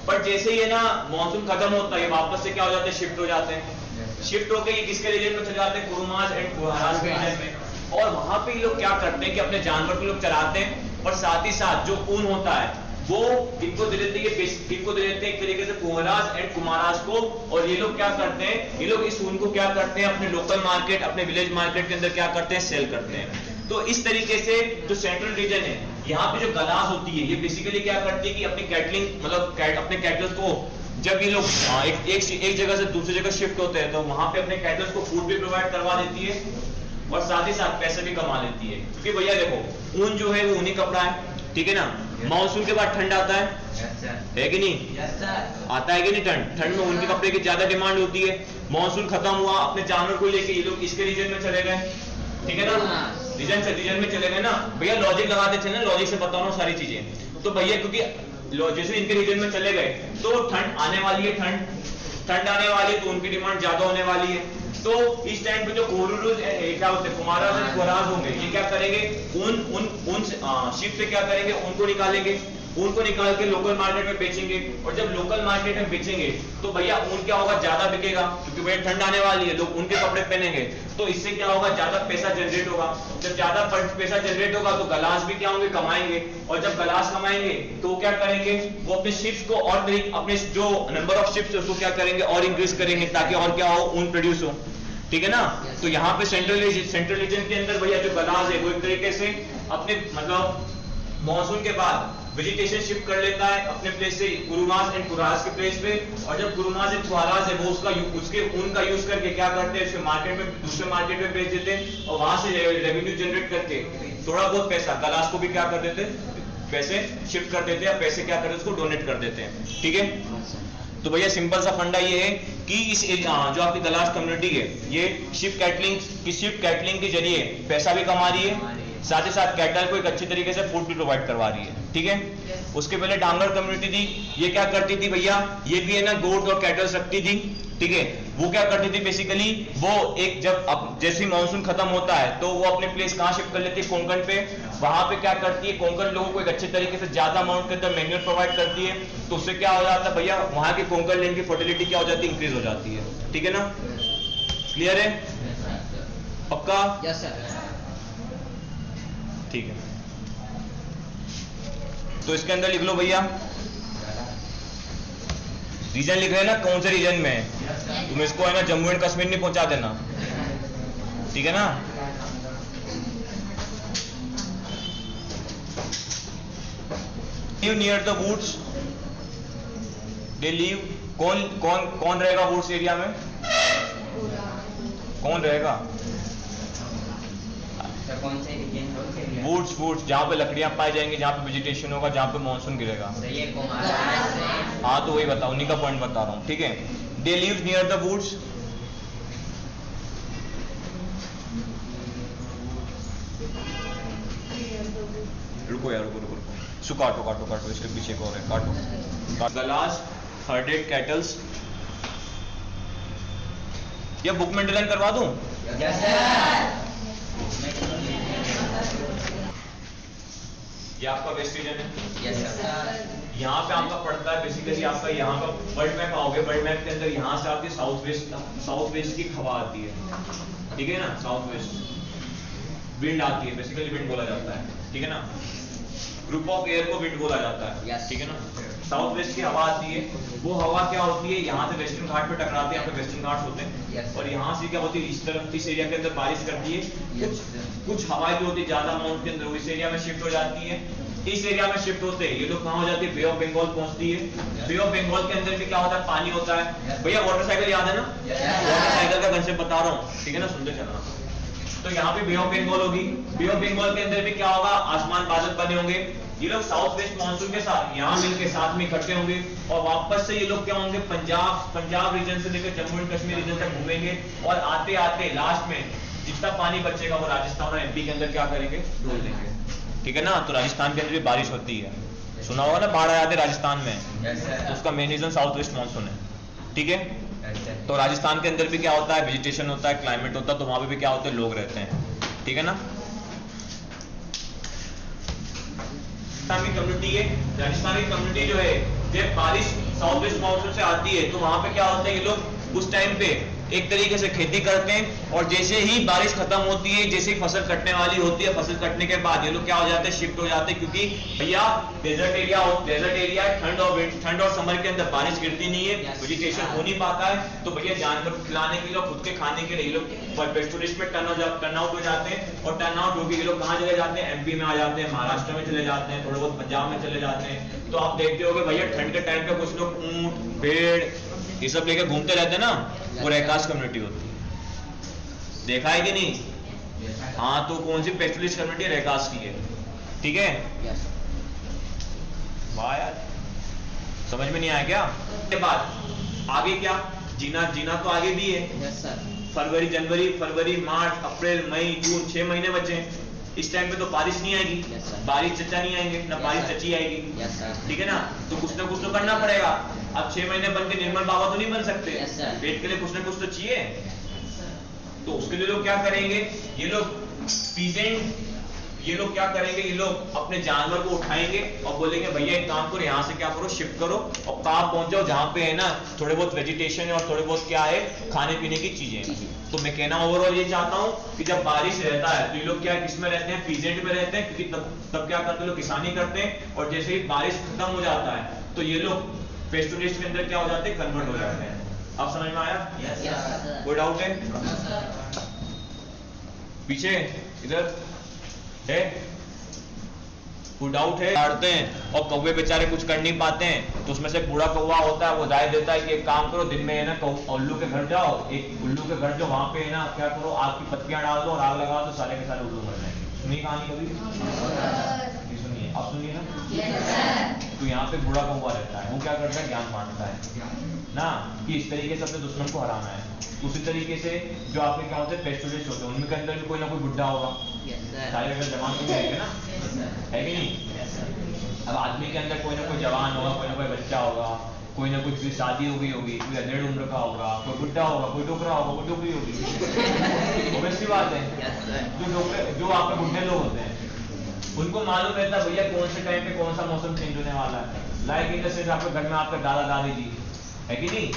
पर जैसे ही ना मॉनसून खत्म होता है, वापस से क्या हो जाते हैं, शिफ्ट हो जाते हैं। शिफ्ट होकर ये किसके रीजन में चले जाते हैं, कुरुमास एंड कुहारास के रीजन में। और वहां पे ये लोग क्या करते हैं कि अपने जानवर को लोग चराते हैं, और साथ ही साथ जो ऊन होता है वो इनको दे देते हैं एक तरीके से कुहारास एंड कुमारास को। और ये लोग क्या करते हैं, ये लोग इस ऊन को क्या करते हैं, अपने लोकल मार्केट, अपने विलेज मार्केट के अंदर क्या करते हैं, सेल करते हैं। तो इस तरीके से जो सेंट्रल रीजन है, यहाँ पे जो गलास होती है, ये बेसिकली क्या करती है कि अपनी कैटलिंग मतलब अपने कैटल्स को जब ये लोग एक जगह से दूसरी जगह शिफ्ट होते हैं तो वहां पे अपने कैटल्स को फूड भी प्रोवाइड करवा देती है, और साथ ही साथ पैसे भी कमा लेती है। क्योंकि भैया देखो ऊन जो है वो ऊनी कपड़ा है, ठीक है ना। मानसून के बाद ठंड आता है कि नहीं? आता है कि नहीं? ठंड में ऊन के कपड़े की ज्यादा डिमांड होती है। मानसून खत्म हुआ, अपने जानवर को लेके ये लोग इसके रीजन में चले गए, ठीक है ना, रीजन में चले गए ना भैया। लॉजिक लगाते थे ना, लॉजिक से बताओ ना सारी चीजें। तो भैया क्योंकि जैसे इनके रीजन में चले गए तो ठंड आने वाली है, ठंड आने वाली है तो उनकी डिमांड ज्यादा होने वाली है। तो इस टाइम पे जो कोरुरुज क्या होते हैं, कुमाराज और कुराज होंगे, ये क्या करेंगे, उन शिप से क्या करेंगे, उनको निकालेंगे, ऊन को निकाल के लोकल मार्केट में बेचेंगे। और जब लोकल मार्केट में बेचेंगे तो भैया ऊन क्या होगा, ज्यादा बिकेगा, क्योंकि भैया ठंड आने वाली है, लोग उनके कपड़े पहनेंगे, तो इससे क्या होगा, ज्यादा पैसा जनरेट होगा। जब ज्यादा पैसा जनरेट होगा तो गलास भी क्या होंगे, कमाएंगे। और जब गलास कमाएंगे तो क्या करेंगे, वो अपने शिप्स को और अपने जो नंबर ऑफ शिप्स उसको क्या करेंगे, और इंक्रीज करेंगे, ताकि और क्या हो, ऊन प्रोड्यूस हो, ठीक है ना। तो यहाँ पे सेंट्रल रीजन के अंदर भैया जो गलास है वो एक तरीके से अपने मतलब मॉनसून के बाद वेजिटेशन शिफ्ट कर लेता है अपने प्लेस से कुरुमास एंड कुरास के प्लेस पे। और जब कुरुमास एंड कुरास है वो उसके ऊन का यूज करके क्या करते हैं, मार्केट में दूसरे मार्केट में बेच देते हैं, और वहां से रेवेन्यू जनरेट करके थोड़ा बहुत पैसा गलास को भी क्या कर देते हैं, पैसे शिफ्ट कर देते हैं, पैसे क्या करते हैं, उसको डोनेट कर देते हैं, ठीक है। तो भैया सिंपल सा फंडा ये है कि इस जो आपकी गलास कम्युनिटी है ये शिप कैटलिंग के जरिए पैसा भी कमा रही है, साथ ही साथ कैटल को एक अच्छी तरीके से फूड भी प्रोवाइड करवा रही है, ठीक है। उसके पहले डांगर कम्युनिटी थी, ये क्या करती थी भैया, ये भी है ना गोट और कैटल्स रखती थी, ठीक है। वो क्या करती थी बेसिकली, वो एक जब अब जैसे मानसून खत्म होता है तो वो अपने प्लेस कहाँ शिफ्ट कर लेती है, कोंकण पे। वहां पे क्या करती है, कोंकण लोगों को एक अच्छे तरीके से ज्यादा अमाउंट के अंदर मैन्योर प्रोवाइड करती है, तो उससे क्या हो जाता है भैया, वहां की कोंकण लैंड की फर्टिलिटी क्या हो जाती है, इंक्रीज हो जाती है, ठीक है ना। क्लियर है? पक्का? Yes sir. ठीक है, तो इसके अंदर लिख लो भैया, रीजन लिख रहे हैं ना, कौन से रीजन में है। तुम इसको है ना जम्मू एंड कश्मीर नहीं पहुंचा देना, ठीक है ना। Live near the woods, they live, कौन रहेगा वुड्स एरिया में, कौन रहेगा, वुड्स जहाँ पे लकड़ियां पाई जाएंगी, जहाँ पे वेजिटेशन होगा, जहाँ पे मानसून गिरेगा। हाँ तो वही बताओ, उन्हीं का पॉइंट बता रहा हूँ, ठीक है। They live near the woods, रुको यार रुको, सो काटो इसके पीछे को है, काटो। द लास्ट हर्डेड कैटल्स, या बुक में अंडरलाइन करवा दूं? ये आपका वेस्ट रीजन है, यहाँ पे आपका पड़ता है बेसिकली, आपका यहाँ का वर्ल्ड मैप आओगे, वर्ल्ड मैप के अंदर यहाँ से आपकी साउथ वेस्ट की हवा आती है, ठीक है ना, साउथ वेस्ट विंड आती है, बेसिकली विंड बोला जाता है, ठीक है ना, ग्रुप ऑफ एयर को विंड बोला जाता है, ठीक है ना। साउथ वेस्ट की हवा आती है, वो हवा क्या होती है, यहाँ से वेस्टर्न घाट पे टकराते हैं, यहाँ पे वेस्टर्न घाट्स होते हैं, और यहाँ से क्या होती है, इस तरफ इस एरिया के अंदर बारिश करती है, कुछ हवाएं जो होती है ज्यादा अमाउंट के अंदर वो इस एरिया में शिफ्ट हो जाती है, इस एरिया में शिफ्ट होते हैं ये लोग कहाँ हो जाती है, बे ऑफ बंगाल पहुंचती है। बे ऑफ बंगाल के अंदर भी क्या होता है, पानी होता है। भैया वाटर साइकिल याद है ना, वाटर साइकिल का कंसेप्ट बता रहा हूँ, ठीक है ना, सुनते चलना। तो यहाँ पे बे ऑफ बंगाल होगी, बे ऑफ बंगाल के अंदर भी क्या होगा, आसमान बादल बने होंगे, ये लोग साउथ वेस्ट मानसून के साथ यहाँ मिलकर साथ में इकट्ठे होंगे, और वापस से ये लोग क्या होंगे, पंजाब रीजन से लेकर जम्मू एंड कश्मीर रीजन तक घूमेंगे, और आते आते लास्ट में जितना पानी बचेगा वो राजस्थान और एमपी के अंदर क्या करेंगे, डोल देंगे, ठीक है ना। तो राजस्थान के अंदर भी बारिश होती है, सुना होगा ना, बाढ़ आ जाते राजस्थान में, तो उसका main reason south west monsoon है, ठीक है। तो राजस्थान के अंदर भी क्या होता है, वेजिटेशन होता है, क्लाइमेट होता है, तो वहां पे भी क्या होते हैं, लोग रहते हैं, ठीक है ना। राजस्थानी कम्युनिटी जो है, जब बारिश साउथ वेस्ट मानसून से आती है तो वहां पे क्या होता है, ये लोग उस टाइम पे एक तरीके से खेती करते हैं, और जैसे ही बारिश खत्म होती है, जैसे ही फसल कटने वाली होती है, फसल कटने के बाद ये लोग क्या हो जाते हैं, शिफ्ट हो जाते हैं, क्योंकि भैया डेजर्ट एरिया ठंड और समर के अंदर बारिश गिरती नहीं है, वेजिटेशन हो नहीं पाता है, तो भैया जानवर खिलाने के लिए, खुद के खाने के लिए ये लोग टूरिस्ट में टर्न आउट हो जाते हैं, और टर्न आउट होकर ये लोग कहाँ चले जाते हैं, एमपी में आ जाते हैं, महाराष्ट्र में चले जाते हैं, थोड़े बहुत पंजाब में चले जाते हैं। तो आप देखते होगे भैया ठंड के टाइम पे कुछ लोग ऊंट भेड़ ये सब लेके घूमते रहते हैं ना, वो रहकाश कम्युनिटी होती है, देखा है कि नहीं, हाँ, तो कौन सी पेस्टुलिस्ट कम्युनिटी? रेकास की है, ठीक है। वाह यार, समझ में नहीं आया क्या? के बाद आगे क्या? जीना तो आगे भी है। फरवरी, जनवरी, फरवरी, मार्च, अप्रैल, मई, जून, 6 महीने बचे। इस टाइम पे तो बारिश नहीं आएगी, बारिश चचा नहीं आएंगे, ना बारिश चची आएगी, ठीक है ना। तो कुछ ना कुछ तो करना पड़ेगा। अब 6 महीने बन के निर्मल बाबा तो नहीं बन सकते, पेट के लिए कुछ ना कुछ तो चाहिए। तो उसके लिए लोग क्या करेंगे? ये लोग पीजेंट, ये लोग क्या करेंगे? ये लोग अपने जानवर को उठाएंगे और बोलेंगे भैया एक काम करो, यहाँ से क्या करो, शिफ्ट करो और कहाँ पहुंच जाओ जहाँ पे है ना थोड़े बहुत वेजिटेशन है और थोड़े बहुत क्या है, खाने पीने की चीजें हैं। तो मैं कहना ओवरऑल ये चाहता हूँ कि जब बारिश रहता है तो ये लोग क्या किसमें रहते हैं? पीजेंट में रहते हैं, क्योंकि तब क्या करते हैं लोग? किसानी करते हैं। और जैसे ही बारिश खत्म हो जाता है तो ये लोग पेस्टुलिस्ट के अंदर क्या हो जाते हैं? कन्वर्ट हो जाते हैं। अब समझ में आया? कोई डाउट है? पीछे इधर है? कोई डाउट है? काटते हैं और कौवे बेचारे कुछ कर नहीं पाते हैं, तो उसमें से बूढ़ा कौवा होता है, वो राय देता है कि एक काम करो, दिन में है ना उल्लू के घर जाओ, एक उल्लू के घर जो वहां पे है ना क्या करो, आग की पत्तियां डाल दो और आग लगा दो, सारे के सारे उल्लू मर जाएंगे। सुनिए कहानी कभी? सुनिए, आप सुनिए ना। तो यहाँ पे बूढ़ा कौवा रहता है, वो क्या करता है? ज्ञान बांटता है ना कि इस तरीके से अपने दुश्मन को हराना है। उसी तरीके से जो आपके क्या होते हैं? पेस्टुलिस्ट होते हैं, उनके अंदर भी कोई ना कोई बुढ़ा होगा, सारे अगर जवान तो रहेंगे ना, है कि नहीं? अब आदमी के अंदर कोई ना कोई जवान होगा, कोई ना कोई बच्चा होगा, कोई ना कोई शादी हो गई होगी, कोई 1.5 उम्र का होगा, कोई बुढ़ा होगा, कोई डोकरा होगा, कोई डोकरी होगी। वैसी बात है। जो आपके बुढ़े लोग होते हैं उनको मालूम रहता है भैया कौन से टाइम पे कौन सा मौसम चेंज होने वाला है। लाइक इन द सेंस आपके घर में आपके दादा दादी जी है कि नहीं,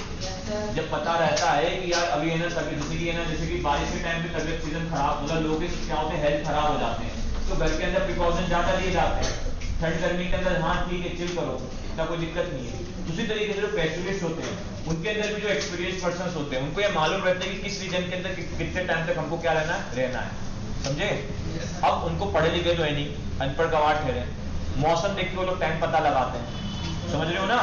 जब पता रहता है कि यार अभी है ना तबीयत, जैसे कि बारिश के टाइम पे तबीयत सीजन खराब होगा, लोगों के क्या होते हैं? हेल्थ खराब हो जाते हैं, तो घर के अंदर प्रिकॉशन ज्यादा लिए जाते हैं। ठंड गर्मी के अंदर हाँ ठीक है, चिल करो, इतना कोई दिक्कत नहीं है। उसी तरीके से जो पेस्टुलिस्ट होते हैं उनके अंदर भी जो एक्सपीरियंस पर्सन होते हैं उनको ये मालूम रहता है कि किस रीजन के अंदर कितने टाइम तक हमको क्या रहना है, समझे? अब उनको पढ़े लिखे तो है नहीं, अनपढ़ गवार ठहरे, मौसम देख के वो लोग टाइम पता लगाते हैं, समझ रहे हो ना?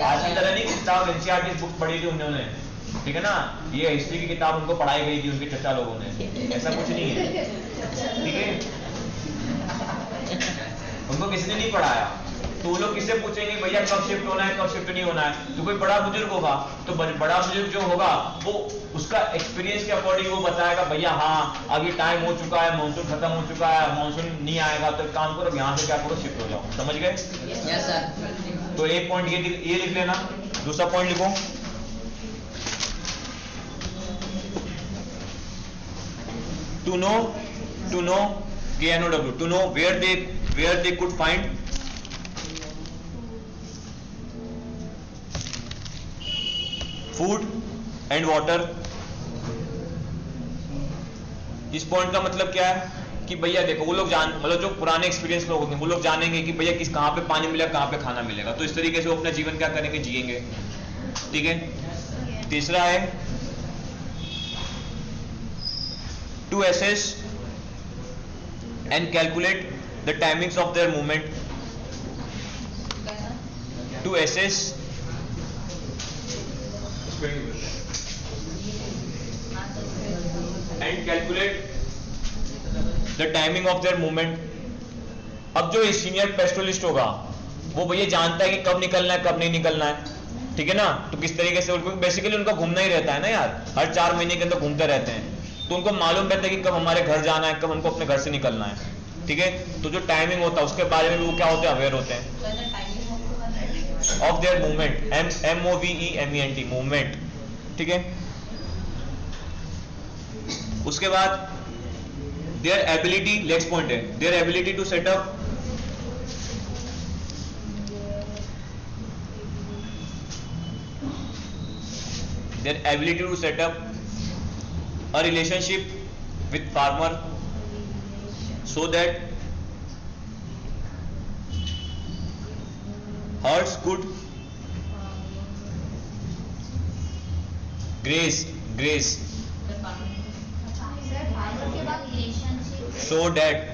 आज की तरह नहीं किताब एनसीईआरटी बुक पढ़ी थी उन्होंने, ठीक है ना, ये हिस्ट्री की किताब उनको पढ़ाई गई थी उनके चचा लोगों ने, ऐसा कुछ नहीं है, ठीक है? उनको किसी ने नहीं पढ़ाया, तो वो लोग किससे पूछेंगे भैया कब शिफ्ट होना है, कब शिफ्ट नहीं होना है? तो कोई बड़ा बुजुर्ग होगा, तो बड़ा बुजुर्ग जो होगा वो उसका एक्सपीरियंस के अकॉर्डिंग वो बताएगा भैया हाँ अभी टाइम हो चुका है, मानसून खत्म हो चुका है, मानसून नहीं आएगा, तो काम करो यहाँ से क्या करो, शिफ्ट हो जाओ। समझ गए? Yes sir. तो एक पॉइंट ये लिख लेना, दूसरा पॉइंट लिखो, to know KNOW, to know where they could find food and water. इस पॉइंट का मतलब क्या है कि भैया देखो वो लोग मतलब जो पुराने एक्सपीरियंस लोग होंगे वो लोग जानेंगे कि भैया कहाँ पे पानी मिलेगा, कहाँ पे खाना मिलेगा, तो इस तरीके से वो अपना जीवन क्या करेंगे, जिएंगे, ठीक है? तीसरा है to assess and calculate the timings of their movement, to assess and calculate the timing of their movement. अब जो सीनियर पेस्टुलिस्ट होगा वो भैया जानता है कि कब निकलना है कब नहीं निकलना है, ठीक है ना? तो किस तरीके से उनको बेसिकली उनका घूमना ही रहता है ना यार, हर 4 महीने के अंदर घूमते रहते हैं, तो उनको मालूम रहता है कि कब हमारे घर जाना है, कब हमको अपने घर से निकलना है, ठीक है? तो जो टाइमिंग होता है उसके बारे में भी वो क्या होते हैं, अवेयर होते हैं of their movement, MOVEMENT movement, ठीक है? उसके बाद देयर एबिलिटी, नेक्स्ट पॉइंट है their ability to set up a relationship with farmer so that herds could graze so that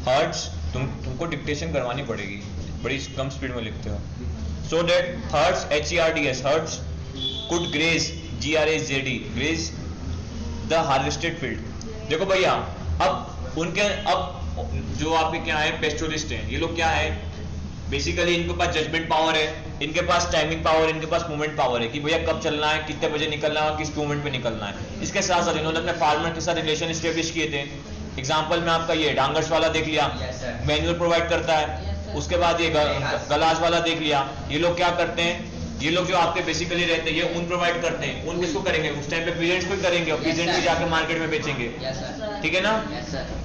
herds, तुमको डिक्टेशन करवानी पड़ेगी, बड़ी कम स्पीड में लिखते हो, so that herds, HERDS, herds could graze GRAZD, graze the harvested field. देखो भैया, अब उनके अब जो आपके क्या है पेस्टोरिस्ट हैं, ये लोग क्या है बेसिकली इनके पास जजमेंट पावर है, इनके पास टाइमिंग पावर, इनके पास मूवमेंट पावर है कि भैया कब चलना है, कितने बजे निकलना है और किस मूवमेंट पे निकलना है। इसके साथ साथ इन्होंने अपने फार्मर के साथ रिलेशन एस्टेब्लिश किए थे। एग्जांपल में आपका ये डांगर्स वाला देख लिया, मैनुअल प्रोवाइड करता है। उसके बाद ये गलास वाला देख लिया, ये लोग क्या करते हैं, ये लोग जो आपके बेसिकली रहते हैं ये ऊन प्रोवाइड करते हैं। ऊन किसको करेंगे, उस टाइम पे पीजेंट्स को करेंगे और पीजेंट भी जाके मार्केट में बेचेंगे, ठीक है ना।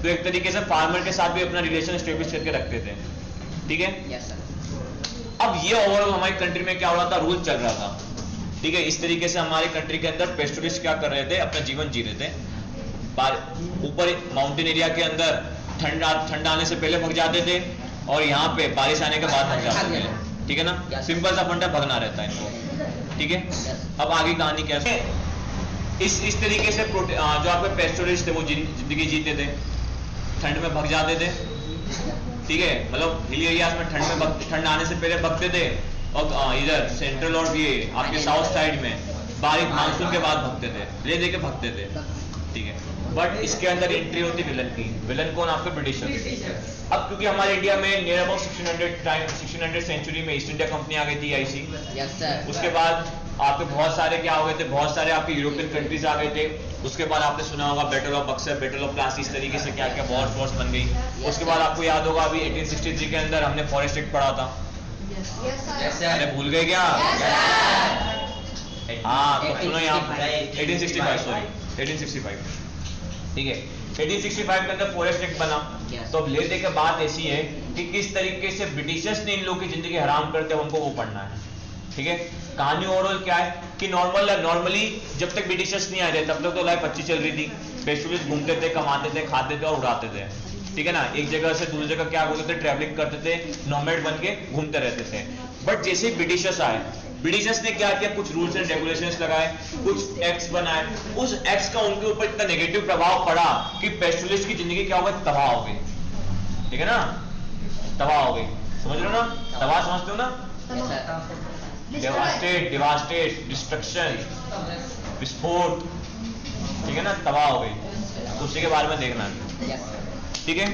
तो एक तरीके से फार्मर के साथ भी अपना रिलेशन एस्टेब्लिश करके रखते थे, ठीक है। अब ये ओवरऑल हमारी कंट्री में क्या हो रहा था, रूल चल रहा था, ठीक है। इस तरीके से हमारे कंट्री के अंदर पेस्टोरिस्ट क्या कर रहे थे, अपना जीवन जी रहे थे। ऊपर माउंटेन एरिया के अंदर ठंड आने से पहले भग जाते थे और यहाँ पे बारिश आने के बाद भग जाते थे, ठीक है ना। सिंपल सा फंडा, भगना रहता है इनको, ठीक है। अब आगे कहानी क्या है, इस तरीके से जो आपके पेस्टोरिस्ट थे वो जिंदगी जीते थे, ठंड में भग जाते थे, ठीक है। मतलब हिल एरियाज में ठंड आने से पहले भगते थे और इधर सेंट्रल और ये आपके साउथ साइड में बारिश मानसून के बाद भगते थे, ले दे के भगते थे, ठीक है। बट इसके अंदर एंट्री होती विलन की। विलन कौन, आपके ब्रिटिशर। अब क्योंकि हमारे इंडिया में नियर अबाउट 1600 सेंचुरी में ईस्ट इंडिया कंपनी आ गई थी, EIC। उसके बाद आपके बहुत सारे क्या हो गए थे, बहुत सारे आपके यूरोपियन कंट्रीज आ गए थे। उसके बाद आपने सुना होगा battle of Buxar, battle of Plassey, इस तरीके से क्या क्या वॉर्स वॉर्स बन गई। उसके बाद आपको याद होगा अभी 1863 के अंदर हमने फॉरेस्ट एक्ट पढ़ा था, अरे भूल गए क्या? हाँ तो सुनो यहाँ 1865 ठीक है। 1865 के अंदर फॉरेस्ट एक्ट बना। तो अब ले दे के बात ऐसी है कि किस तरीके से ब्रिटिशर्स ने इन लोगों की जिंदगी हराम करते हैं, हमको वो पढ़ना है, ठीक है। कहानी ओवरऑल क्या है कि नॉर्मली जब तक ब्रिटिशर्स नहीं आए थे तब तक तो लाइफ अच्छी चल रही थी। पेस्टोरिस्ट घूमते थे, कमाते थे, खाते थे और उड़ाते थे, ठीक है ना। एक जगह से दूसरी जगह क्या बोलते थे, ट्रैवलिंग करते थे, नॉमेड बन के घूमते रहते थे। बट जैसे ही ब्रिटिशर्स आए, ब्रिटिशर्स ने क्या किया, कुछ रूल्स एंड रेगुलेशंस लगाए, कुछ एक्ट्स बनाए। उस एक्ट्स का उनके ऊपर इतना नेगेटिव प्रभाव पड़ा कि पेस्टोरिस्ट की जिंदगी क्या हो गई, तबाह हो गई, ठीक है ना। तबाह हो गई, समझ रहे हो ना, तबाह समझते हो ना। डिवास्टेट, डिस्ट्रक्शन, विस्फोट, ठीक है ना, तबाह हो गई। तो उसी के बारे में देखना है, ठीक है।